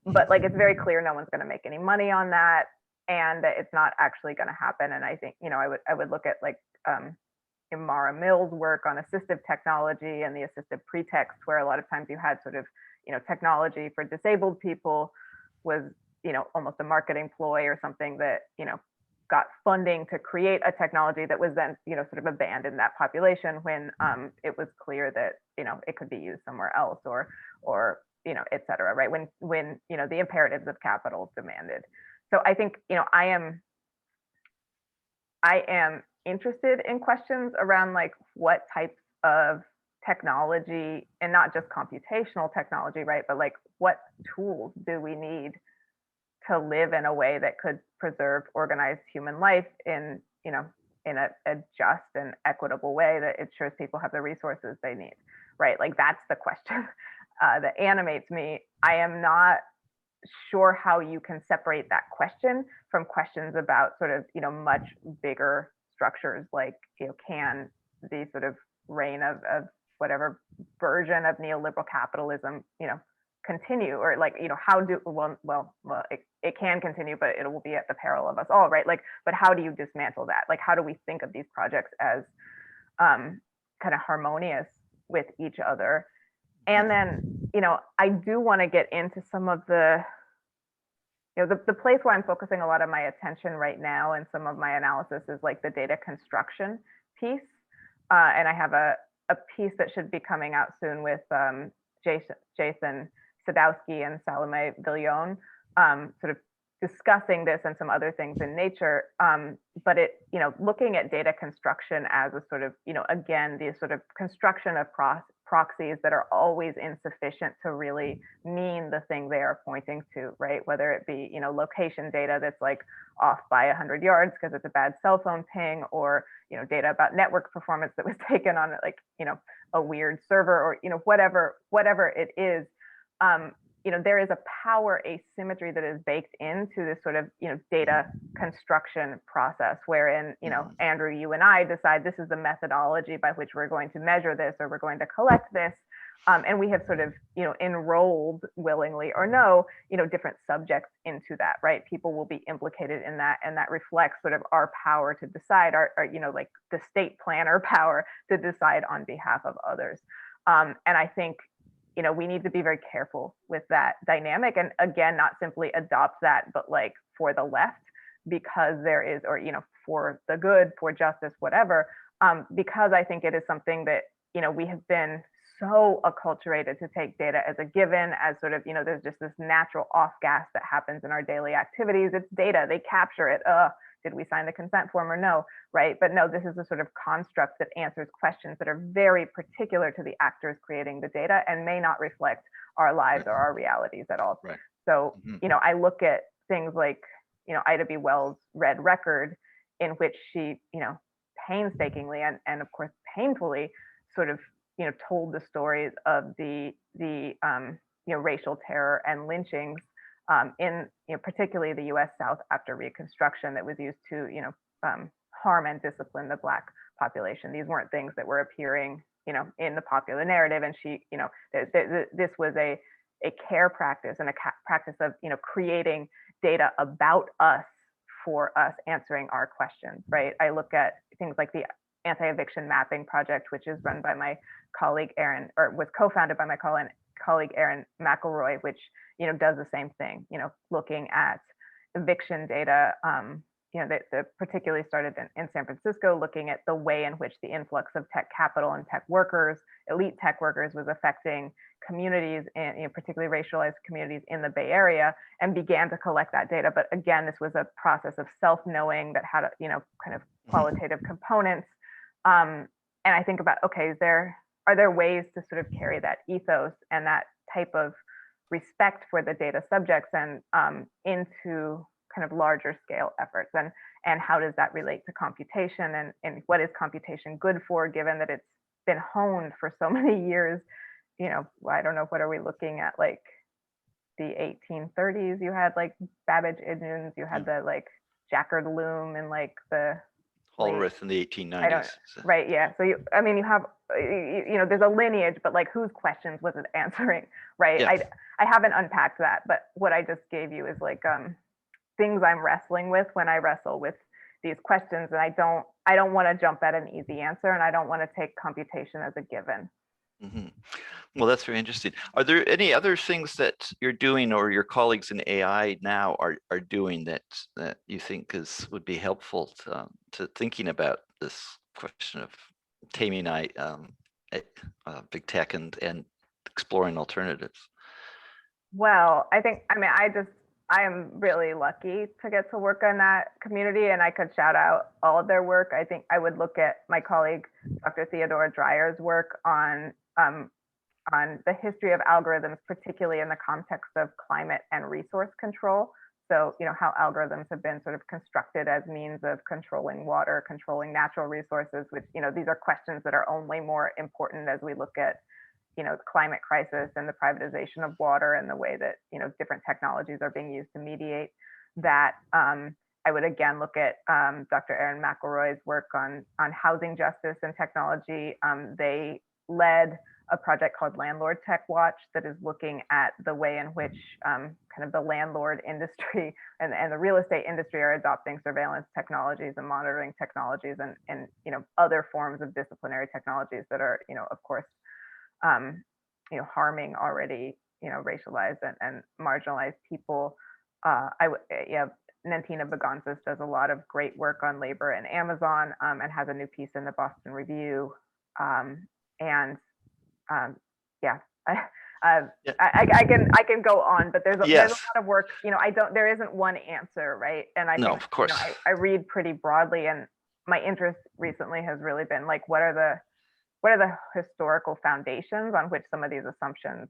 But like it's very clear no one's going to make any money on that, and that it's not actually going to happen. And I think I would look at like Mara Mills' work on assistive technology and the assistive pretext, where a lot of times you had sort of technology for disabled people was almost a marketing ploy or something that got funding to create a technology that was then sort of abandoned that population when it was clear that it could be used somewhere else, or et cetera, right? When the imperatives of capital demanded. So I think I am interested in questions around like what types of technology, and not just computational technology, right? But like, what tools do we need to live in a way that could preserve organized human life in, in a just and equitable way that ensures people have the resources they need, right? Like, that's the question that animates me. I am not sure how you can separate that question from questions about sort of, much bigger structures, like, can the sort of reign of whatever version of neoliberal capitalism, continue, or like, how do, it can continue, but it will be at the peril of us all, right? Like, but how do you dismantle that? Like, how do we think of these projects as kind of harmonious with each other? And then, I do want to get into some of the, the place where I'm focusing a lot of my attention right now and some of my analysis is like the data construction piece. And I have a piece that should be coming out soon with Jason Sadowski and Salome Villon, sort of discussing this and some other things in nature. But it, looking at data construction as a sort of, again, the sort of construction of proxies that are always insufficient to really mean the thing they are pointing to, right? Whether it be, location data that's like off by 100 yards because it's a bad cell phone ping, or, data about network performance that was taken on like, a weird server, or, whatever it is. There is a power asymmetry that is baked into this sort of, data construction process, wherein, Andrew, you and I decide this is the methodology by which we're going to measure this, or we're going to collect this. And we have sort of, enrolled willingly or no, different subjects into that, right? People will be implicated in that. And that reflects sort of our power to decide, our like the state planner power to decide on behalf of others. And I think, we need to be very careful with that dynamic. And again, not simply adopt that, but like for the left, because there is, or, for the good, for justice, whatever, because I think it is something that, we have been so acculturated to take data as a given, as sort of, there's just this natural off gas that happens in our daily activities. It's data, they capture it. Did we sign the consent form or no, right? But no, this is a sort of construct that answers questions that are very particular to the actors creating the data and may not reflect our lives or our realities at all. Right. So, I look at things like, Ida B. Wells' Red Record, in which she, painstakingly and of course painfully sort of, told the stories of the racial terror and lynchings in particularly the U.S. South after Reconstruction that was used to harm and discipline the Black population. These weren't things that were appearing in the popular narrative, and she this was a care practice and a practice of creating data about us for us answering our questions, right? I look at things like the Anti-Eviction Mapping Project, which is run by my colleague Erin, or was co-founded by my colleague Erin McElroy, which does the same thing, looking at eviction data, that particularly started in San Francisco, looking at the way in which the influx of tech capital and tech workers, elite tech workers, was affecting communities, and particularly racialized communities in the Bay Area, and began to collect that data. But again, this was a process of self-knowing that had kind of qualitative components. And I think about, okay, are there ways to sort of carry that ethos and that type of respect for the data subjects and into kind of larger scale efforts, and how does that relate to computation, and what is computation good for, given that it's been honed for so many years? I don't know, what are we looking at, like the 1830s? You had like Babbage engines, you had the like Jacquard loom, and like the Hollerith in the 1890s. Right, yeah. So you have, there's a lineage, but like, whose questions was it answering, right? Yeah. I haven't unpacked that, but what I just gave you is like things I'm wrestling with when I wrestle with these questions, and I don't want to jump at an easy answer, and I don't want to take computation as a given. Well, that's very interesting. Are there any other things that you're doing, or your colleagues in AI now are doing that you think would be helpful to thinking about this question of taming big tech and exploring alternatives? Well, I think, I I am really lucky to get to work on that community, and I could shout out all of their work. I think I would look at my colleague, Dr. Theodora Dreyer's work on the history of algorithms, particularly in the context of climate and resource control. So, how algorithms have been sort of constructed as means of controlling water, controlling natural resources, which, these are questions that are only more important as we look at, the climate crisis and the privatization of water and the way that, different technologies are being used to mediate that. I would again look at Dr. Erin McElroy's work on housing justice and technology. They led a project called Landlord Tech Watch that is looking at the way in which kind of the landlord industry and the real estate industry are adopting surveillance technologies and monitoring technologies and other forms of disciplinary technologies that are, of course, harming already, racialized and marginalized people. Nantina Bagonsis does a lot of great work on labor in Amazon and has a new piece in the Boston Review. Yeah, I can go on, but there's a lot of work. There isn't one answer, right? And I think, of course, I read pretty broadly, and my interest recently has really been like, what are the historical foundations on which some of these assumptions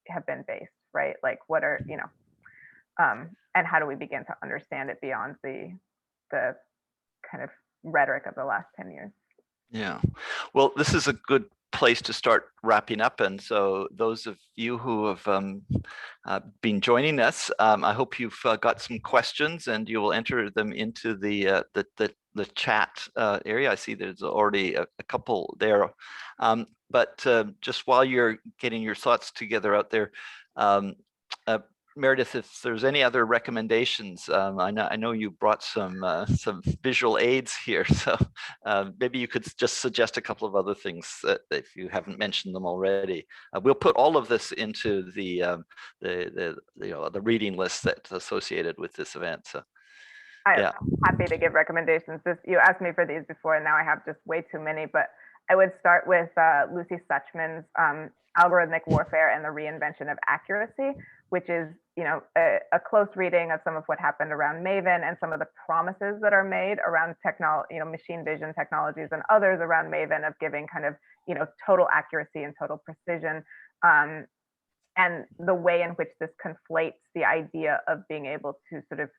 have been based, right? Like, what are and how do we begin to understand it beyond the kind of rhetoric of the last 10 years? Yeah, well, this is a good place to start wrapping up. And so those of you who have been joining us, I hope you've got some questions and you will enter them into the chat area. I see there's already a couple there. But just while you're getting your thoughts together out there, Meredith, if there's any other recommendations, I know you brought some visual aids here, so maybe you could just suggest a couple of other things that if you haven't mentioned them already. We'll put all of this into the reading list that's associated with this event. So I'm happy to give recommendations. You asked me for these before, and now I have just way too many. But I would start with Lucy Suchman's Algorithmic Warfare and the Reinvention of Accuracy, which is a close reading of some of what happened around Maven and some of the promises that are made around machine vision technologies and others around Maven of giving kind of total accuracy and total precision, and the way in which this conflates the idea of being able to sort of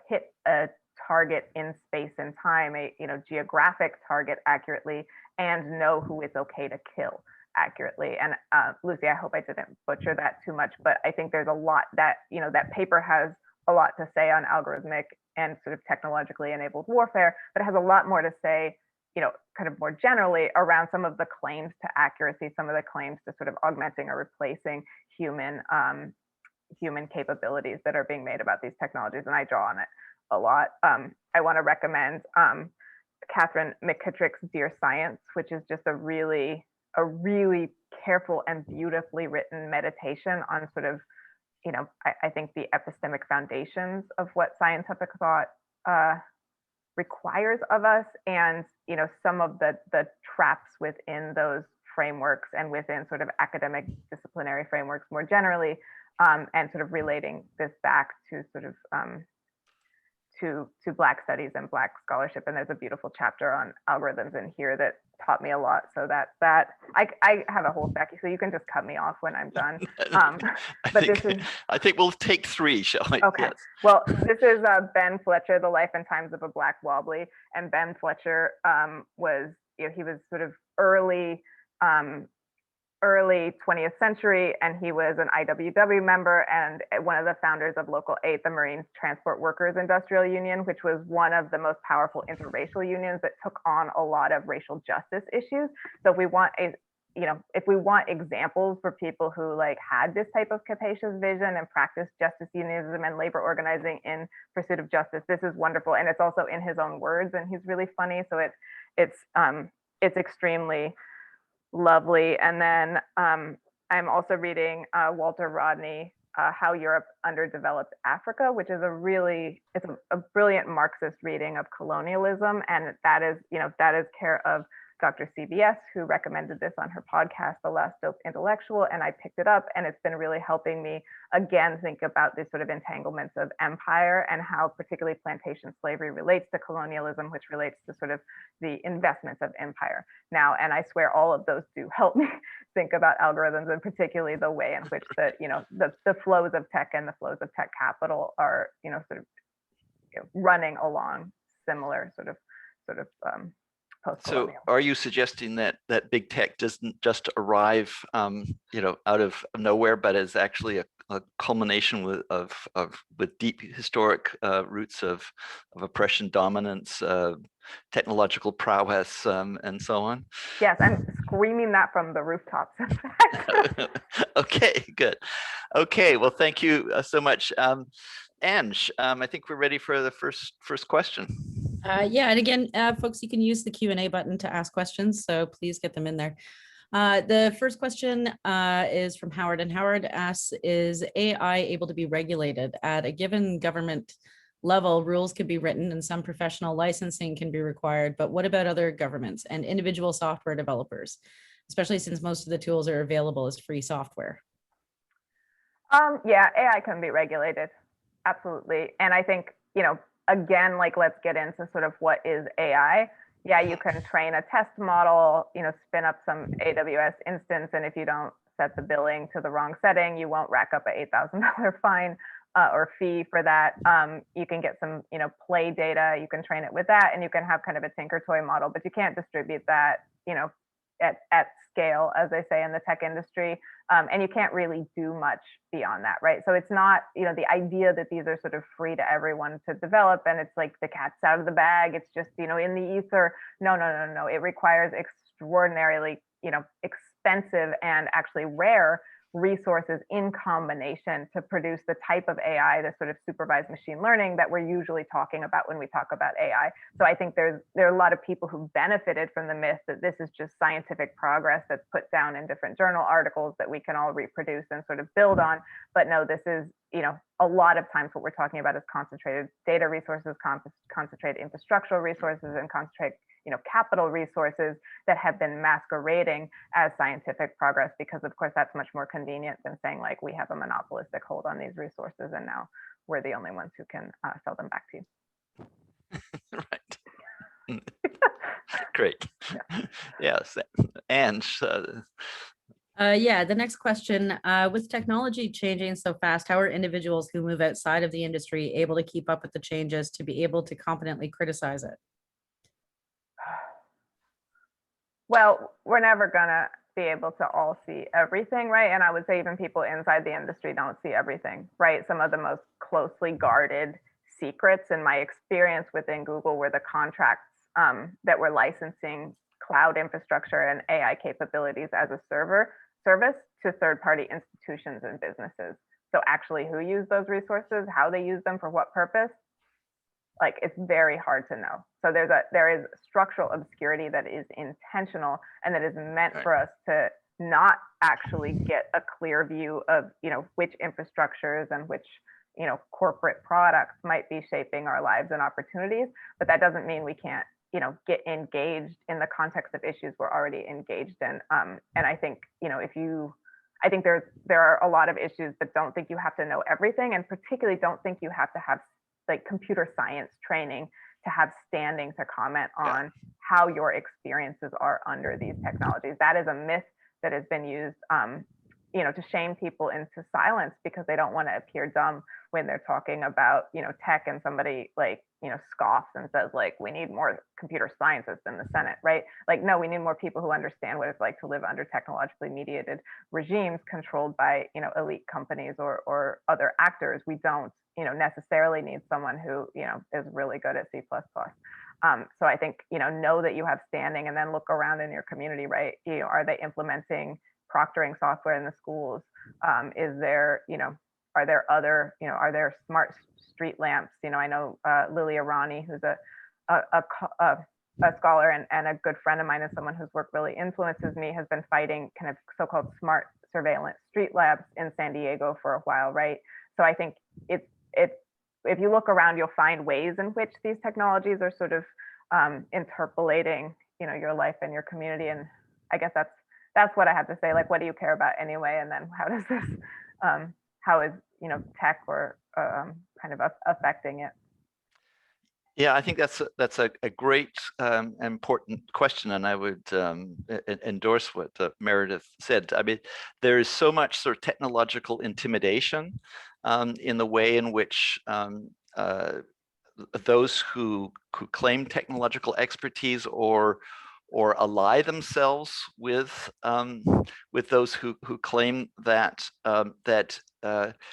hit a target in space and time, a geographic target accurately, and know who it's okay to kill accurately. And Lucy, I hope I didn't butcher that too much, but I think there's a lot that that paper has a lot to say on algorithmic and sort of technologically enabled warfare, but it has a lot more to say, kind of more generally around some of the claims to accuracy, some of the claims to sort of augmenting or replacing human capabilities that are being made about these technologies, and I draw on it a lot. I want to recommend Catherine McKittrick's Dear Science, which is just a really careful and beautifully written meditation on sort of, I think the epistemic foundations of what scientific thought requires of us, and some of the traps within those frameworks and within sort of academic disciplinary frameworks more generally, and sort of relating this back to sort of to Black studies and Black scholarship. And there's a beautiful chapter on algorithms in here that taught me a lot. So that I have a whole stack, so you can just cut me off when I'm done. I think we'll take 3, shall we? Okay. Yes. Well, this is Ben Fletcher, The Life and Times of a Black Wobbly. And Ben Fletcher was, he was sort of early 20th century, and he was an IWW member and one of the founders of Local 8, the Marine Transport Workers Industrial Union, which was one of the most powerful interracial unions that took on a lot of racial justice issues. So if we want examples for people who had this type of capacious vision and practiced justice unionism and labor organizing in pursuit of justice, this is wonderful. And it's also in his own words, and he's really funny. So it's extremely lovely. And then I'm also reading Walter Rodney, How Europe Underdeveloped Africa, which is a brilliant Marxist reading of colonialism, and that is care of Dr. CBS, who recommended this on her podcast, The Last Dope Intellectual, and I picked it up, and it's been really helping me again think about these sort of entanglements of empire and how particularly plantation slavery relates to colonialism, which relates to sort of the investments of empire. Now, and I swear all of those do help me think about algorithms, and particularly the way in which the flows of tech and the flows of tech capital are sort of running along similar sort of So are you suggesting that big tech doesn't just arrive, out of nowhere, but is actually a culmination with deep historic roots of oppression, dominance, technological prowess, and so on? Yes, I'm screaming that from the rooftops. Okay, good. Okay, well, thank you so much. Ange, I think we're ready for the first question. Yeah, and again, folks, you can use the Q&A button to ask questions, so please get them in there. The first question is from Howard, and Howard asks, is AI able to be regulated? At a given government level, rules could be written and some professional licensing can be required, but what about other governments and individual software developers, especially since most of the tools are available as free software? Yeah, AI can be regulated, absolutely. And I think, again, like, let's get into sort of what is AI. Yeah, you can train a test model, spin up some AWS instance, and if you don't set the billing to the wrong setting, you won't rack up a $8,000 fine or fee for that. You can get some, play data, you can train it with that, and you can have kind of a tinker toy model, but you can't distribute that, at scale, as they say in the tech industry. And you can't really do much beyond that, right? So it's not, the idea that these are sort of free to everyone to develop and it's like the cat's out of the bag, it's just, in the ether. No. It requires extraordinarily, expensive and actually rare resources in combination to produce the type of AI, the sort of supervised machine learning that we're usually talking about when we talk about AI. So I think there are a lot of people who benefited from the myth that this is just scientific progress that's put down in different journal articles that we can all reproduce and sort of build on. But no, this is, a lot of times what we're talking about is concentrated data resources, concentrated infrastructural resources, and concentrated capital resources that have been masquerading as scientific progress, because of course that's much more convenient than saying like we have a monopolistic hold on these resources and now we're the only ones who can sell them back to you. Right. Great. Yes. And yeah, the next question, with technology changing so fast, how are individuals who move outside of the industry able to keep up with the changes to be able to competently criticize it? Well, we're never gonna be able to all see everything, right? And I would say even people inside the industry don't see everything, right? Some of the most closely guarded secrets in my experience within Google were the contracts that were licensing cloud infrastructure and AI capabilities as a service to third-party institutions and businesses. So actually who used those resources, how they use them, for what purpose, like it's very hard to know. So there is structural obscurity that is intentional and that is meant for us to not actually get a clear view of, which infrastructures and which, corporate products might be shaping our lives and opportunities. But that doesn't mean we can't, get engaged in the context of issues we're already engaged in. And I think, I think there are a lot of issues, but don't think you have to know everything, and particularly don't think you have to have like computer science training to have standing to comment on how your experiences are under these technologies. That is a myth that has been used, to shame people into silence because they don't want to appear dumb when they're talking about, tech, and somebody like, scoffs and says like, we need more computer scientists in the Senate, right? Like, no, we need more people who understand what it's like to live under technologically mediated regimes controlled by, elite companies or other actors. We don't, necessarily need someone who, is really good at C++. So I think, know that you have standing, and then look around in your community, right? Are they implementing proctoring software in the schools? Is there, are there other, are there smart street lamps? I know Lily Arani, who's a scholar and a good friend of mine, and someone whose work really influences me, has been fighting kind of so-called smart surveillance street labs in San Diego for a while, right? So I think if you look around, you'll find ways in which these technologies are sort of interpolating, your life and your community. And I guess that's what I have to say. Like, what do you care about anyway? And then how does this, how is, tech or kind of affecting it? Yeah, I think that's a great important question, and I would endorse what Meredith said. I mean, there is so much sort of technological intimidation in the way in which those who claim technological expertise or ally themselves with those who claim that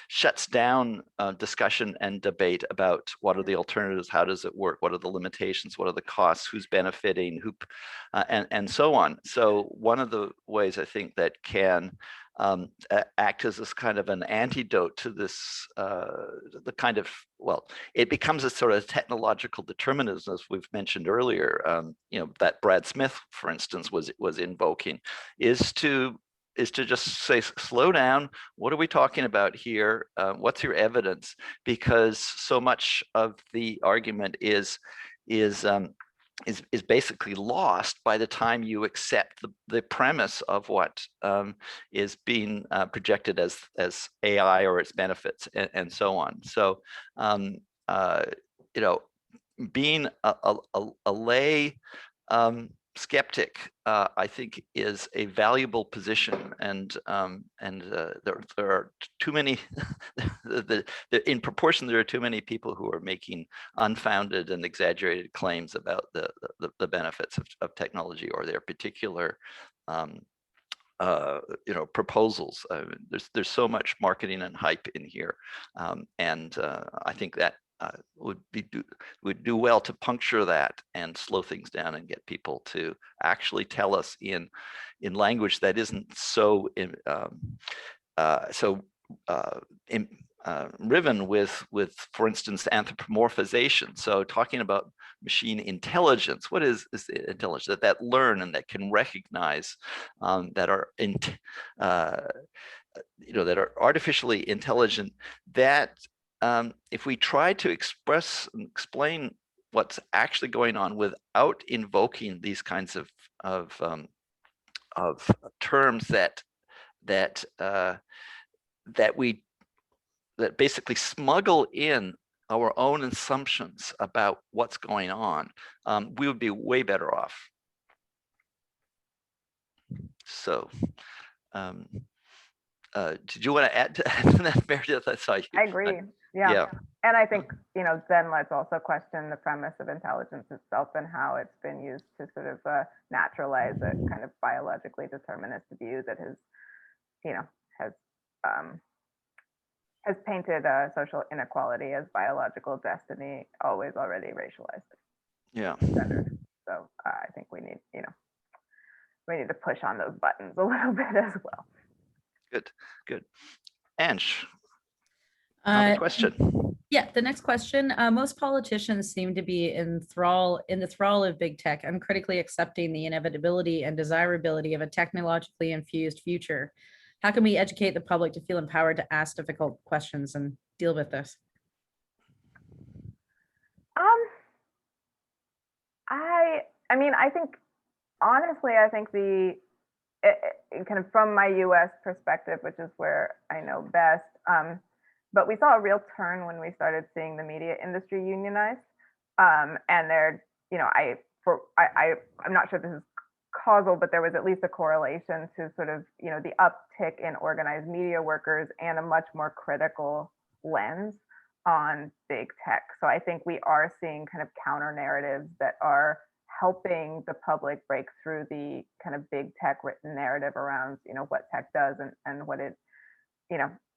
shuts down discussion and debate about what are the alternatives, how does it work, what are the limitations, what are the costs, who's benefiting, who, and so on. So one of the ways I think that can act as this kind of an antidote to this, the kind of, well, it becomes a sort of technological determinism, as we've mentioned earlier, that Brad Smith, for instance, was invoking, is to just say, slow down, what are we talking about here? What's your evidence? Because so much of the argument is basically lost by the time you accept the premise of what is being projected as AI or its benefits and so on. So, being a lay skeptic, I think, is a valuable position, and there are too many. In proportion, there are too many people who are making unfounded and exaggerated claims about the benefits of technology or their particular proposals. There's so much marketing and hype in here, and I think that would do well to puncture that and slow things down and get people to actually tell us in language that isn't so riven with, for instance, anthropomorphization. So talking about machine intelligence, what is the intelligence that learn and that can recognize, that are that are artificially intelligent, that if we try to express and explain what's actually going on without invoking these kinds of terms that basically smuggle in our own assumptions about what's going on, we would be way better off. So, did you want to add to that, Meredith? I saw you. I agree. Yeah. And I think, then let's also question the premise of intelligence itself and how it's been used to sort of naturalize a kind of biologically deterministic view that has painted social inequality as biological destiny, always already racialized. Yeah. Gendered. So I think we need, we need to push on those buttons a little bit as well. Good. Ange, another question. Yeah, the next question. Most politicians seem to be in the thrall of big tech, uncritically accepting the inevitability and desirability of a technologically infused future. How can we educate the public to feel empowered to ask difficult questions and deal with this? I mean, I think, honestly, I think kind of from my US perspective, which is where I know best, but we saw a real turn when we started seeing the media industry unionize. And there, I'm not sure this is causal, but there was at least a correlation to sort of, the uptick in organized media workers and a much more critical lens on big tech. So I think we are seeing kind of counter narratives that are helping the public break through the kind of big tech written narrative around, what tech does and what it,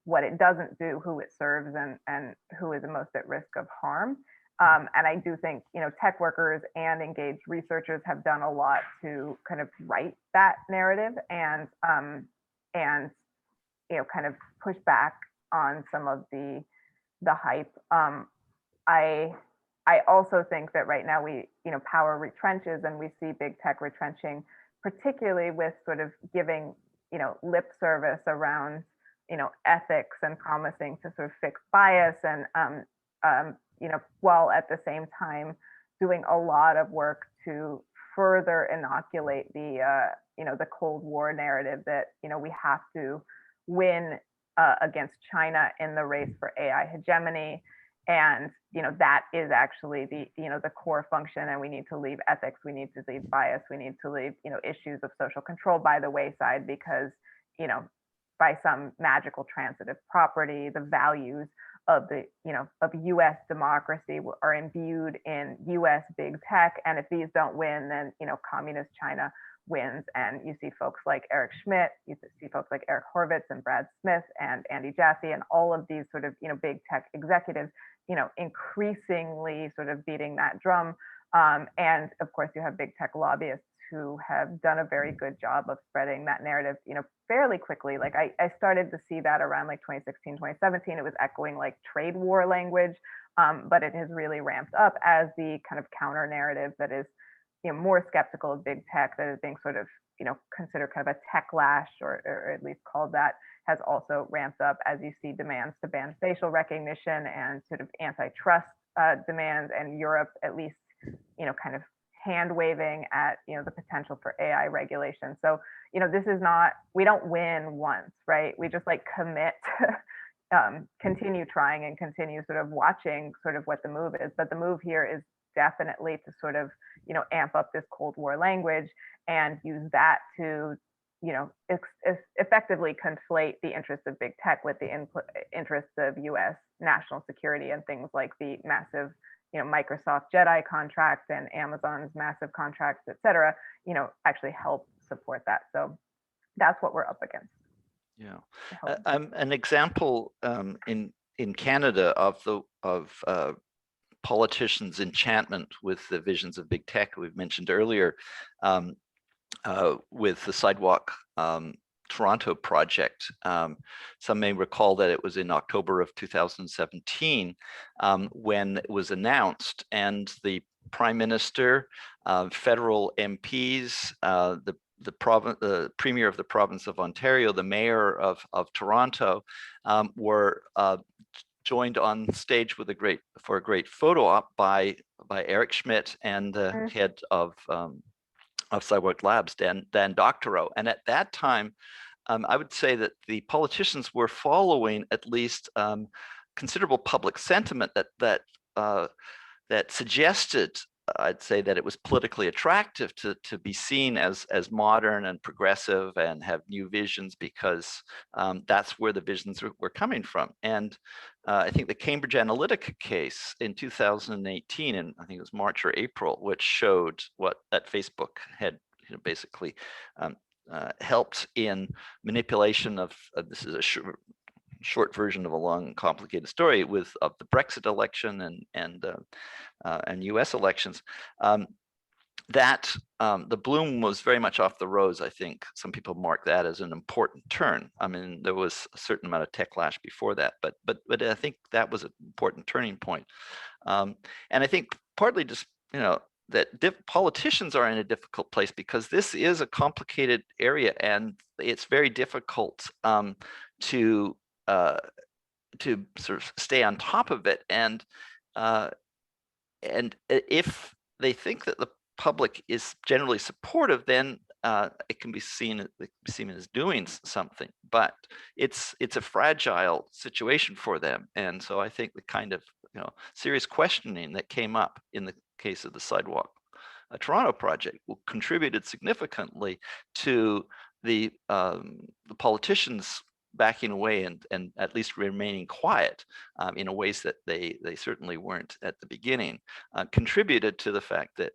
what it doesn't do, who it serves, and who is the most at risk of harm. And I do think, tech workers and engaged researchers have done a lot to kind of write that narrative and kind of push back on some of the hype. I also think that right now we, power retrenches, and we see big tech retrenching, particularly with sort of giving, lip service around, ethics and promising to sort of fix bias, and while at the same time doing a lot of work to further inoculate the the Cold War narrative that we have to win against China in the race for AI hegemony. And that is actually the core function, and we need to leave ethics, we need to leave bias, we need to leave issues of social control by the wayside, because by some magical transitive property, the values of the of US democracy are imbued in US big tech, and if these don't win, then communist China wins. And you see folks like Eric Schmidt, you see folks like Eric Horvitz and Brad Smith and Andy Jassy and all of these sort of big tech executives increasingly sort of beating that drum. And of course you have big tech lobbyists who have done a very good job of spreading that narrative fairly quickly. Like I started to see that around like 2016, 2017. It was echoing like trade war language, but it has really ramped up as the kind of counter narrative that is more skeptical of big tech, that is being sort of considered kind of a tech lash, or at least called that, has also ramped up as you see demands to ban facial recognition and sort of antitrust demands, and Europe at least kind of hand waving at the potential for AI regulation. So this is not, we don't win once, right? We just like commit to continue trying and continue sort of watching sort of what the move is. But the move here is definitely to sort of amp up this Cold War language and use that to effectively conflate the interests of big tech with the interests of US national security, and things like the massive Microsoft JEDI contract and Amazon's massive contracts, et cetera, actually help support that. So that's what we're up against. Yeah, an example in Canada of politicians' enchantment with the visions of big tech we've mentioned earlier, with the Sidewalk Toronto project. Some may recall that it was in October of 2017 when it was announced, and the Prime Minister, federal MPs, the Premier of the province of Ontario, the Mayor of Toronto, were joined on stage with a great photo op by Eric Schmidt and the head of Sidewalk Labs, Dan Doctorow. And at that time, I would say that the politicians were following at least considerable public sentiment that suggested, I'd say, that it was politically attractive to be seen as modern and progressive and have new visions, because that's where the visions were coming from. And I think the Cambridge Analytica case in 2018, and I think it was March or April, which showed that Facebook had basically helped in manipulation of this is a short version of a long, complicated story of the Brexit election and U.S. elections. That the bloom was very much off the rose. I think some people mark that as an important turn. I mean, there was a certain amount of techlash before that, but I think that was an important turning point. And I think partly just that politicians are in a difficult place because this is a complicated area, and it's very difficult to sort of stay on top of it. And if they think that the public is generally supportive, then it can be seen as doing something. But it's a fragile situation for them, and so I think the kind of serious questioning that came up in the case of the Sidewalk Toronto project contributed significantly to the politicians backing away and at least remaining quiet in a ways that they certainly weren't at the beginning, contributed to the fact that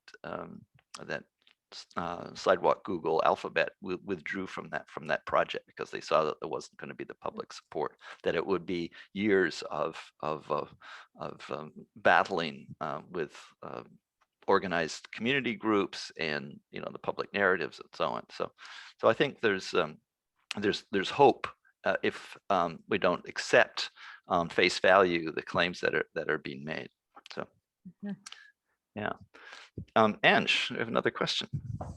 Sidewalk, Google, Alphabet withdrew from that project, because they saw that there wasn't going to be the public support, that it would be years of battling with organized community groups and the public narratives and so on. So I think there's hope if we don't accept on face value the claims that are being made. So yeah. Ange, I have another question.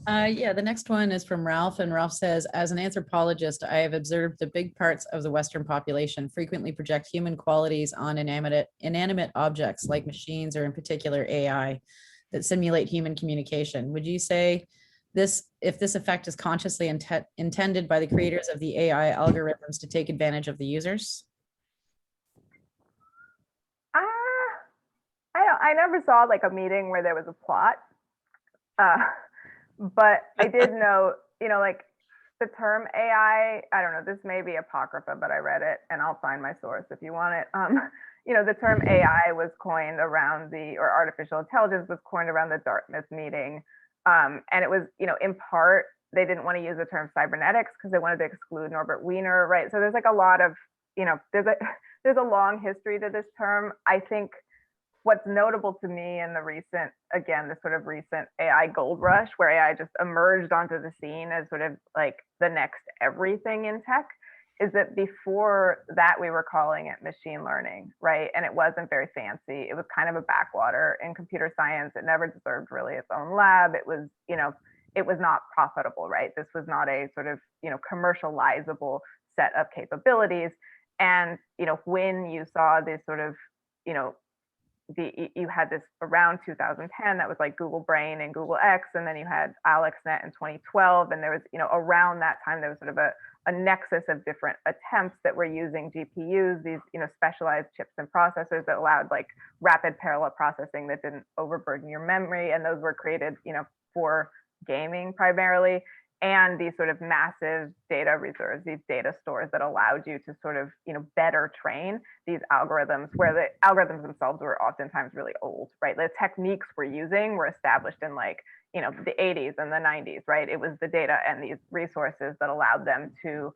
Yeah, the next one is from Ralph, and Ralph says, as an anthropologist, I have observed that big parts of the Western population frequently project human qualities on inanimate objects like machines, or in particular AI. that simulate human communication. Would you say if this effect is consciously intended by the creators of the AI algorithms to take advantage of the users? I never saw like a meeting where there was a plot, but I did know, like the term AI, I don't know, this may be apocrypha, but I read it and I'll find my source if you want it. The term AI was coined around or artificial intelligence was coined around the Dartmouth meeting. And it was, in part, they didn't want to use the term cybernetics because they wanted to exclude Norbert Wiener, right? So there's like a lot of, there's a long history to this term. I think what's notable to me in the recent AI gold rush, where AI just emerged onto the scene as sort of like the next everything in tech, is that before that we were calling it machine learning, right? And it wasn't very fancy. It was kind of a backwater in computer science. It never deserved really its own lab. It was, it was not profitable, right? This was not a sort of, commercializable set of capabilities. And, when you saw this sort of, you had this around 2010 that was like Google Brain and Google X, and then you had AlexNet in 2012, and there was, around that time there was sort of a nexus of different attempts that were using GPUs, these specialized chips and processors that allowed like rapid parallel processing that didn't overburden your memory, and those were created for gaming primarily. And these sort of massive data reserves, these data stores that allowed you to sort of, better train these algorithms, where the algorithms themselves were oftentimes really old, right? The techniques we're using were established in like, the 80s and the 90s, right? It was the data and these resources that allowed them to,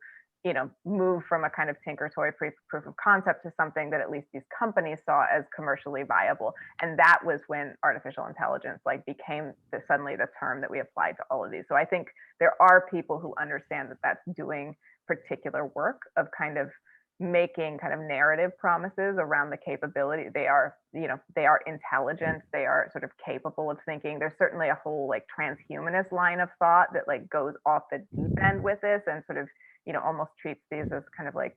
move from a kind of tinker toy proof of concept to something that at least these companies saw as commercially viable. And that was when artificial intelligence like became suddenly the term that we applied to all of these. So I think there are people who understand that that's doing particular work of kind of making kind of narrative promises around the capability. They are, they are intelligent, they are sort of capable of thinking. There's certainly a whole like transhumanist line of thought that like goes off the deep end with this and sort of, almost treats these as kind of like,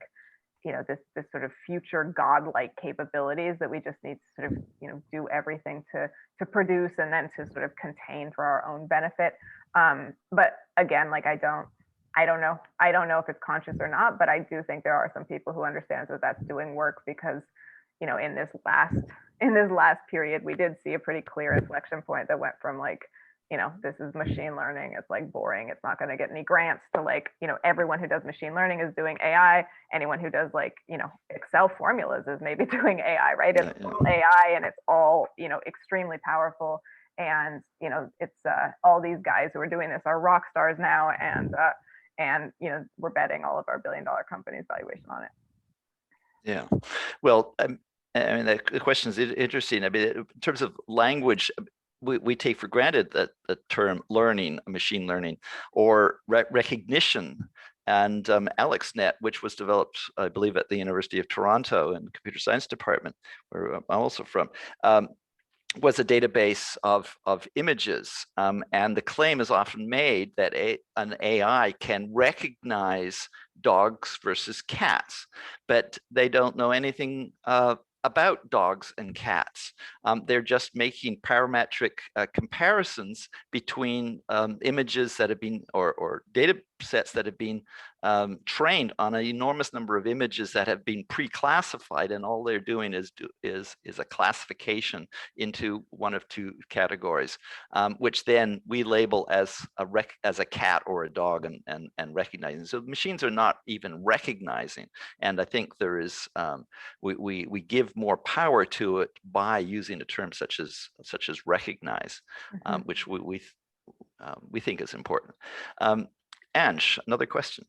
this sort of future godlike capabilities that we just need to sort of, do everything to produce and then to sort of contain for our own benefit. But again, like I don't know if it's conscious or not, but I do think there are some people who understand that that's doing work because, in this last period, we did see a pretty clear inflection point that went from like, this is machine learning. It's like boring. It's not going to get any grants to like, everyone who does machine learning is doing AI. Anyone who does like, Excel formulas is maybe doing AI, right? It's all AI and it's all, extremely powerful. And, it's all these guys who are doing this are rock stars now. And we're betting all of our billion-dollar companies' valuation on it. Yeah, well, I mean, the question is interesting. I mean, in terms of language, we take for granted that the term learning, machine learning, or recognition, and AlexNet, which was developed, I believe, at the University of Toronto in the computer science department, where I'm also from, was a database of images. And the claim is often made that an AI can recognize dogs versus cats, but they don't know anything about dogs and cats. They're just making parametric comparisons between images that have been, or data sets that have been trained on an enormous number of images that have been pre-classified, and all they're doing is a classification into one of two categories, which then we label as a cat or a dog and recognizing. So machines are not even recognizing, and I think there is we give more power to it by using a term such as recognize, which we think is important. Ange, another question.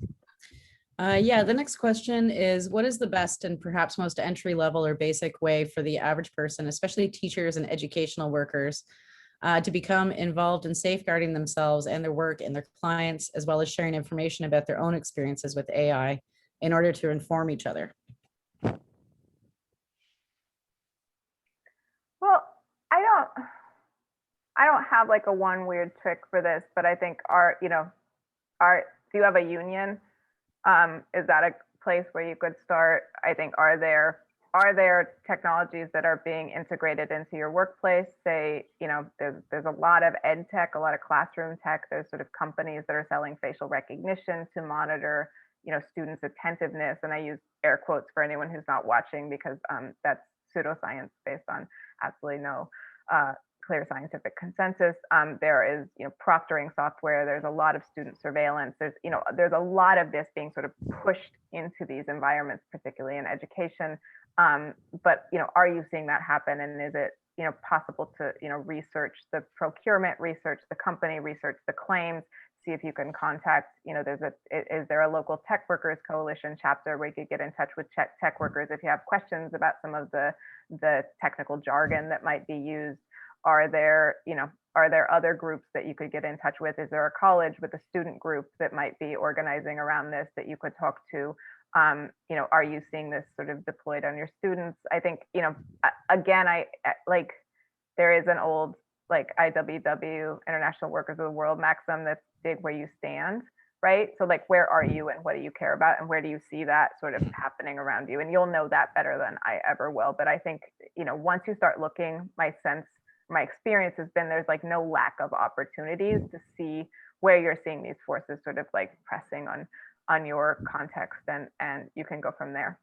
Yeah, the next question is, what is the best and perhaps most entry level or basic way for the average person, especially teachers and educational workers, to become involved in safeguarding themselves and their work and their clients, as well as sharing information about their own experiences with AI in order to inform each other? Well, I don't have like a one weird trick for this, but I think do you have a union? Is that a place where you could start? I think, are there are there technologies that are being integrated into your workplace? Say, there's a lot of ed tech, a lot of classroom tech. There's sort of companies that are selling facial recognition to monitor, students' attentiveness. And I use air quotes for anyone who's not watching, because that's pseudoscience based on absolutely no clear scientific consensus. There is, proctoring software. There's a lot of student surveillance. There's a lot of this being sort of pushed into these environments, particularly in education. But are you seeing that happen? And is it possible to research the procurement, research the company, research the claims, see if you can contact, is there a local tech workers coalition chapter where you could get in touch with tech workers if you have questions about some of the technical jargon that might be used? Are there other groups that you could get in touch with? Is there a college with a student group that might be organizing around this that you could talk to? Are you seeing this sort of deployed on your students? I think, again, there is an old IWW, International Workers of the World maxim, that's dig where you stand, right? So where are you and what do you care about and where do you see that sort of happening around you? And you'll know that better than I ever will. But I think, once you start looking, my experience has been there's no lack of opportunities to see where you're seeing these forces sort of pressing on your context, and you can go from there.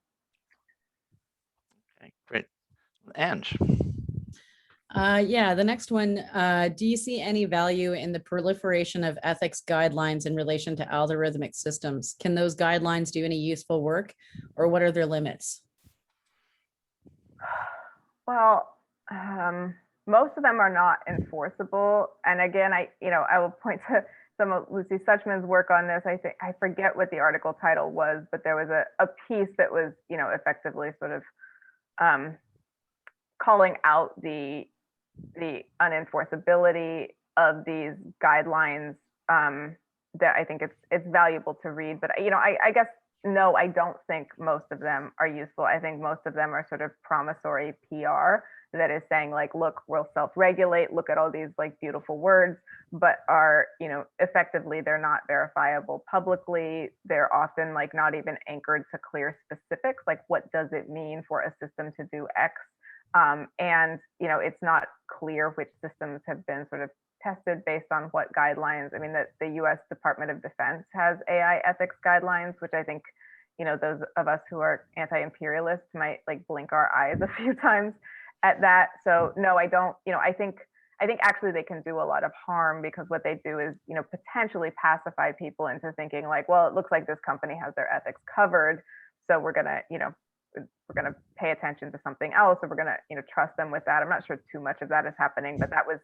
Okay, great. Ange. Yeah, the next one, do you see any value in the proliferation of ethics guidelines in relation to algorithmic systems? Can those guidelines do any useful work, or what are their limits? Well, most of them are not enforceable. And again, I will point to some of Lucy Suchman's work on this. I forget what the article title was, but there was a piece that was, effectively sort of calling out the unenforceability of these guidelines. That I think it's valuable to read. But I guess no, I don't think most of them are useful. I think most of them are sort of promissory PR that is saying look, we'll self-regulate, look at all these beautiful words, but are, effectively they're not verifiable publicly. They're often not even anchored to clear specifics, what does it mean for a system to do X? And, it's not clear which systems have been sort of tested based on what guidelines. I mean, the US Department of Defense has AI ethics guidelines, which I think, those of us who are anti-imperialists might blink our eyes a few times at that. So no, I don't, I think actually they can do a lot of harm, because what they do is, potentially pacify people into thinking well, it looks like this company has their ethics covered, so we're gonna pay attention to something else, or we're gonna, trust them with that. I'm not sure too much of that is happening, but that was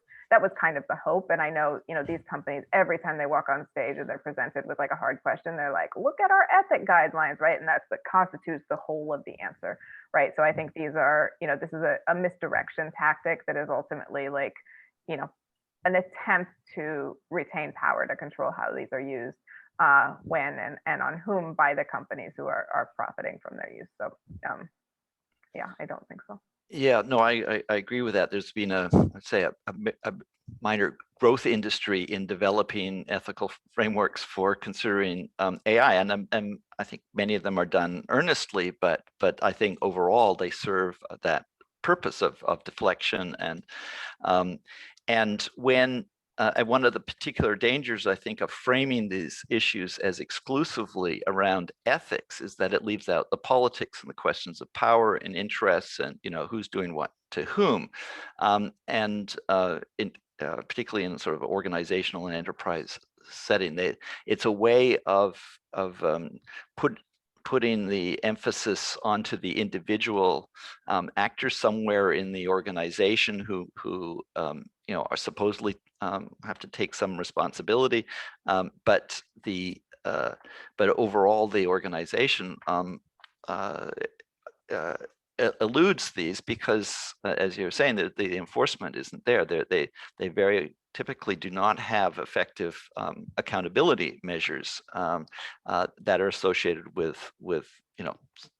kind of the hope. And I know, these companies, every time they walk on stage and they're presented with a hard question, they're look at our ethic guidelines, right? And that's what constitutes the whole of the answer, right? So I think these are, this is a misdirection tactic that is ultimately an attempt to retain power to control how these are used, when and on whom, by the companies who are profiting from their use. So yeah, I don't think so. Yeah, no, I agree with that. There's been let's say a minor growth industry in developing ethical frameworks for considering AI, and I think many of them are done earnestly, but I think overall they serve that purpose of deflection and when one of the particular dangers, I think, of framing these issues as exclusively around ethics is that it leaves out the politics and the questions of power and interests and who's doing what to whom, particularly in sort of organizational and enterprise setting. It's a way of putting the emphasis onto the individual actor somewhere in the organization who are supposedly have to take some responsibility, but overall the organization eludes these because, as you're saying, the enforcement isn't there. They very typically do not have effective accountability measures that are associated with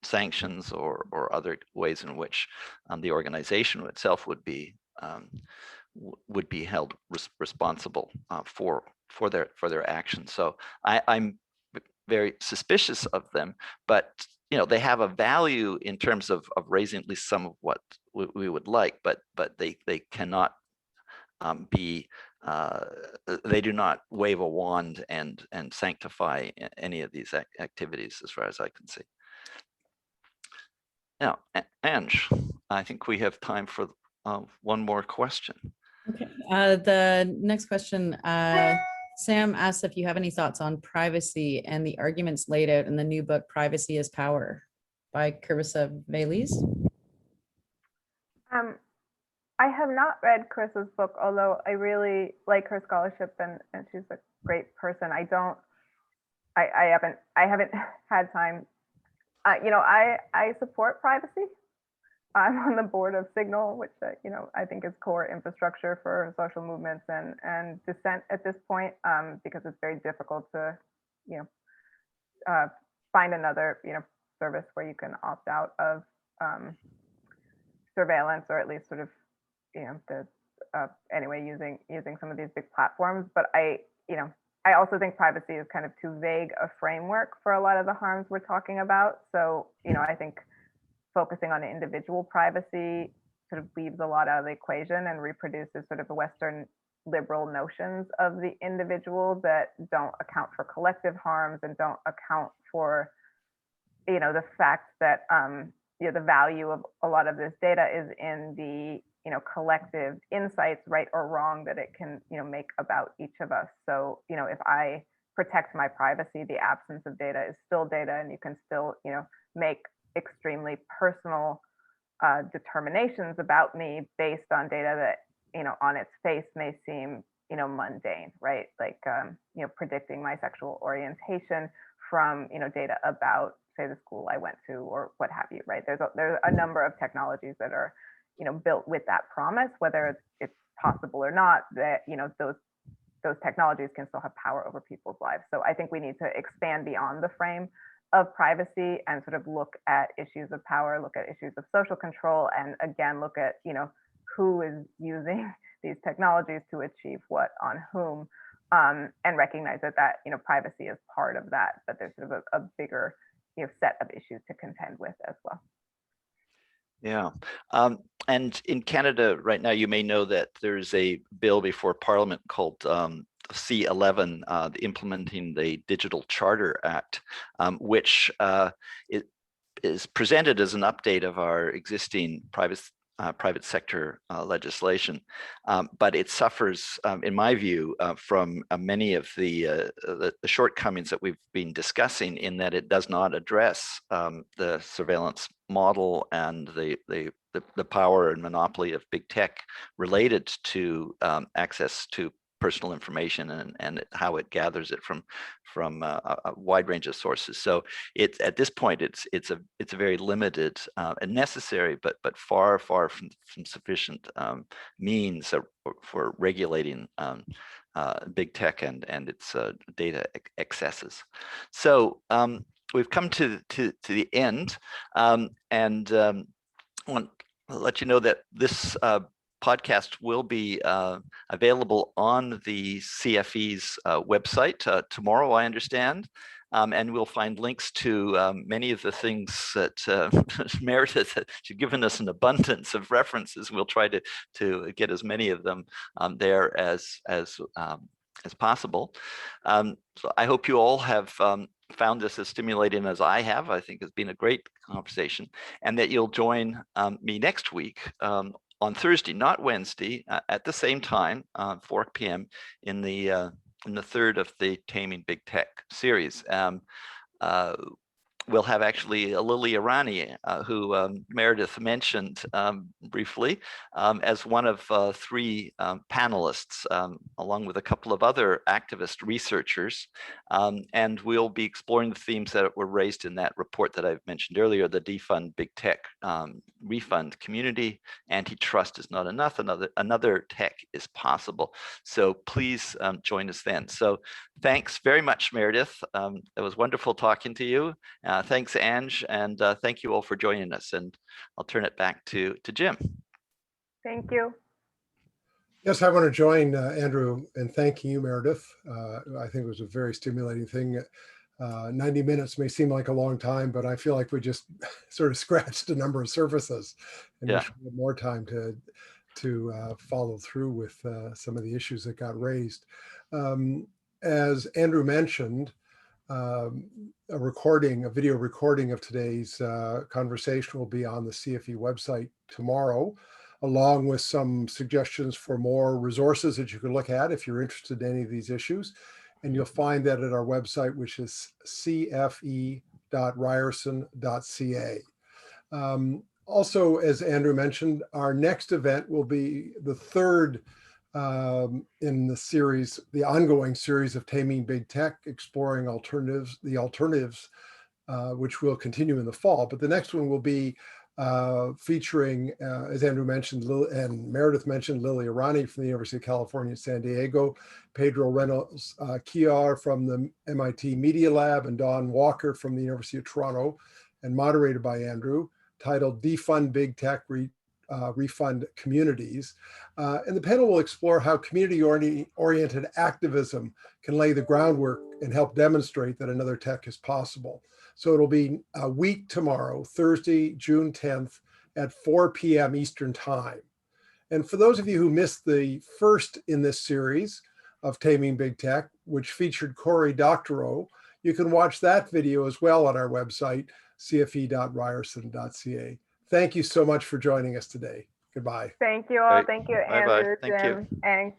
sanctions or other ways in which the organization itself would be held responsible for their actions. So I'm very suspicious of them, but they have a value in terms of raising at least some of what we would like, but they cannot be, they do not wave a wand and sanctify any of these activities, as far as I can see. Now, Ange, I think we have time for one more question. Okay. The next question, Sam asks if you have any thoughts on privacy and the arguments laid out in the new book, Privacy is Power by Carissa. I have not read Carissa's book, although I really like her scholarship and she's a great person. I haven't had time. I support privacy. I'm on the board of Signal, which I think is core infrastructure for social movements and dissent at this point, because it's very difficult to find another service where you can opt out of surveillance, or at least sort of anyway using some of these big platforms. But I also think privacy is kind of too vague a framework for a lot of the harms we're talking about. So I think focusing on individual privacy sort of leaves a lot out of the equation and reproduces sort of the Western liberal notions of the individual that don't account for collective harms and don't account for the fact that the value of a lot of this data is in the collective insights, right or wrong, that it can make about each of us. So if I protect my privacy, the absence of data is still data, and you can still make extremely personal determinations about me based on data that on its face may seem mundane, right? Like predicting my sexual orientation from data about, say, the school I went to or what have you, right? There's a number of technologies that are built with that promise, whether it's possible or not, that those technologies can still have power over people's lives. So I think we need to expand beyond the frame of privacy and sort of look at issues of power, look at issues of social control, and again look at who is using these technologies to achieve what on whom, and recognize that privacy is part of that, but there's sort of a bigger set of issues to contend with as well. Yeah. And in Canada right now, you may know that there's a bill before Parliament called C11, the Implementing the Digital Charter Act, which is presented as an update of our existing private sector legislation, but it suffers, in my view, from many of the shortcomings that we've been discussing, in that it does not address the surveillance model and the power and monopoly of big tech related to access to personal information and how it gathers it from a wide range of sources. So it's, at this point, it's a very limited and necessary, but far from sufficient means for regulating big tech and its data excesses. So we've come to the end, and I want to let you know that this podcast will be available on the CFE's website tomorrow, I understand. And we'll find links to many of the things that Meredith, she's given us an abundance of references. We'll try to get as many of them there as possible. So I hope you all have found this as stimulating as I have. I think it's been a great conversation, and that you'll join me next week on Thursday, not Wednesday, at the same time, 4 p.m. in the third of the Taming Big Tech series. We'll have actually Lily Irani, who Meredith mentioned briefly, as one of 3 panelists, along with a couple of other activist researchers. And we'll be exploring the themes that were raised in that report that I've mentioned earlier: the defund big tech, refund community, antitrust is not enough, another tech is possible. So please join us then. So thanks very much, Meredith. It was wonderful talking to you. Thanks, Ange, and thank you all for joining us. And I'll turn it back to Jim. Thank you. Yes, I want to join Andrew in thanking you, Meredith. I think it was a very stimulating thing. 90 minutes may seem like a long time, but I feel like we just sort of scratched a number of surfaces, and we Yeah. should have more time to follow through with some of the issues that got raised. As Andrew mentioned, a video recording of today's conversation will be on the CFE website tomorrow, along with some suggestions for more resources that you can look at if you're interested in any of these issues. And you'll find that at our website, which is cfe.ryerson.ca. Also, as Andrew mentioned, our next event will be the third in the series, the ongoing series of Taming Big Tech, exploring the alternatives, which will continue in the fall. But the next one will be featuring, as Andrew mentioned, and Meredith mentioned, Lily Irani from the University of California, San Diego, Pedro Reynolds Chiar from the MIT Media Lab, and Don Walker from the University of Toronto, and moderated by Andrew, titled Defund Big Tech, Refund Communities. And the panel will explore how community-oriented activism can lay the groundwork and help demonstrate that another tech is possible. So it'll be a week tomorrow, Thursday, June 10th at 4 p.m. Eastern Time. And for those of you who missed the first in this series of Taming Big Tech, which featured Cory Doctorow, you can watch that video as well on our website, cfe.ryerson.ca. Thank you so much for joining us today. Goodbye. Thank you all. Great. Thank you, Bye-bye. Andrew, Thank you. Jim, and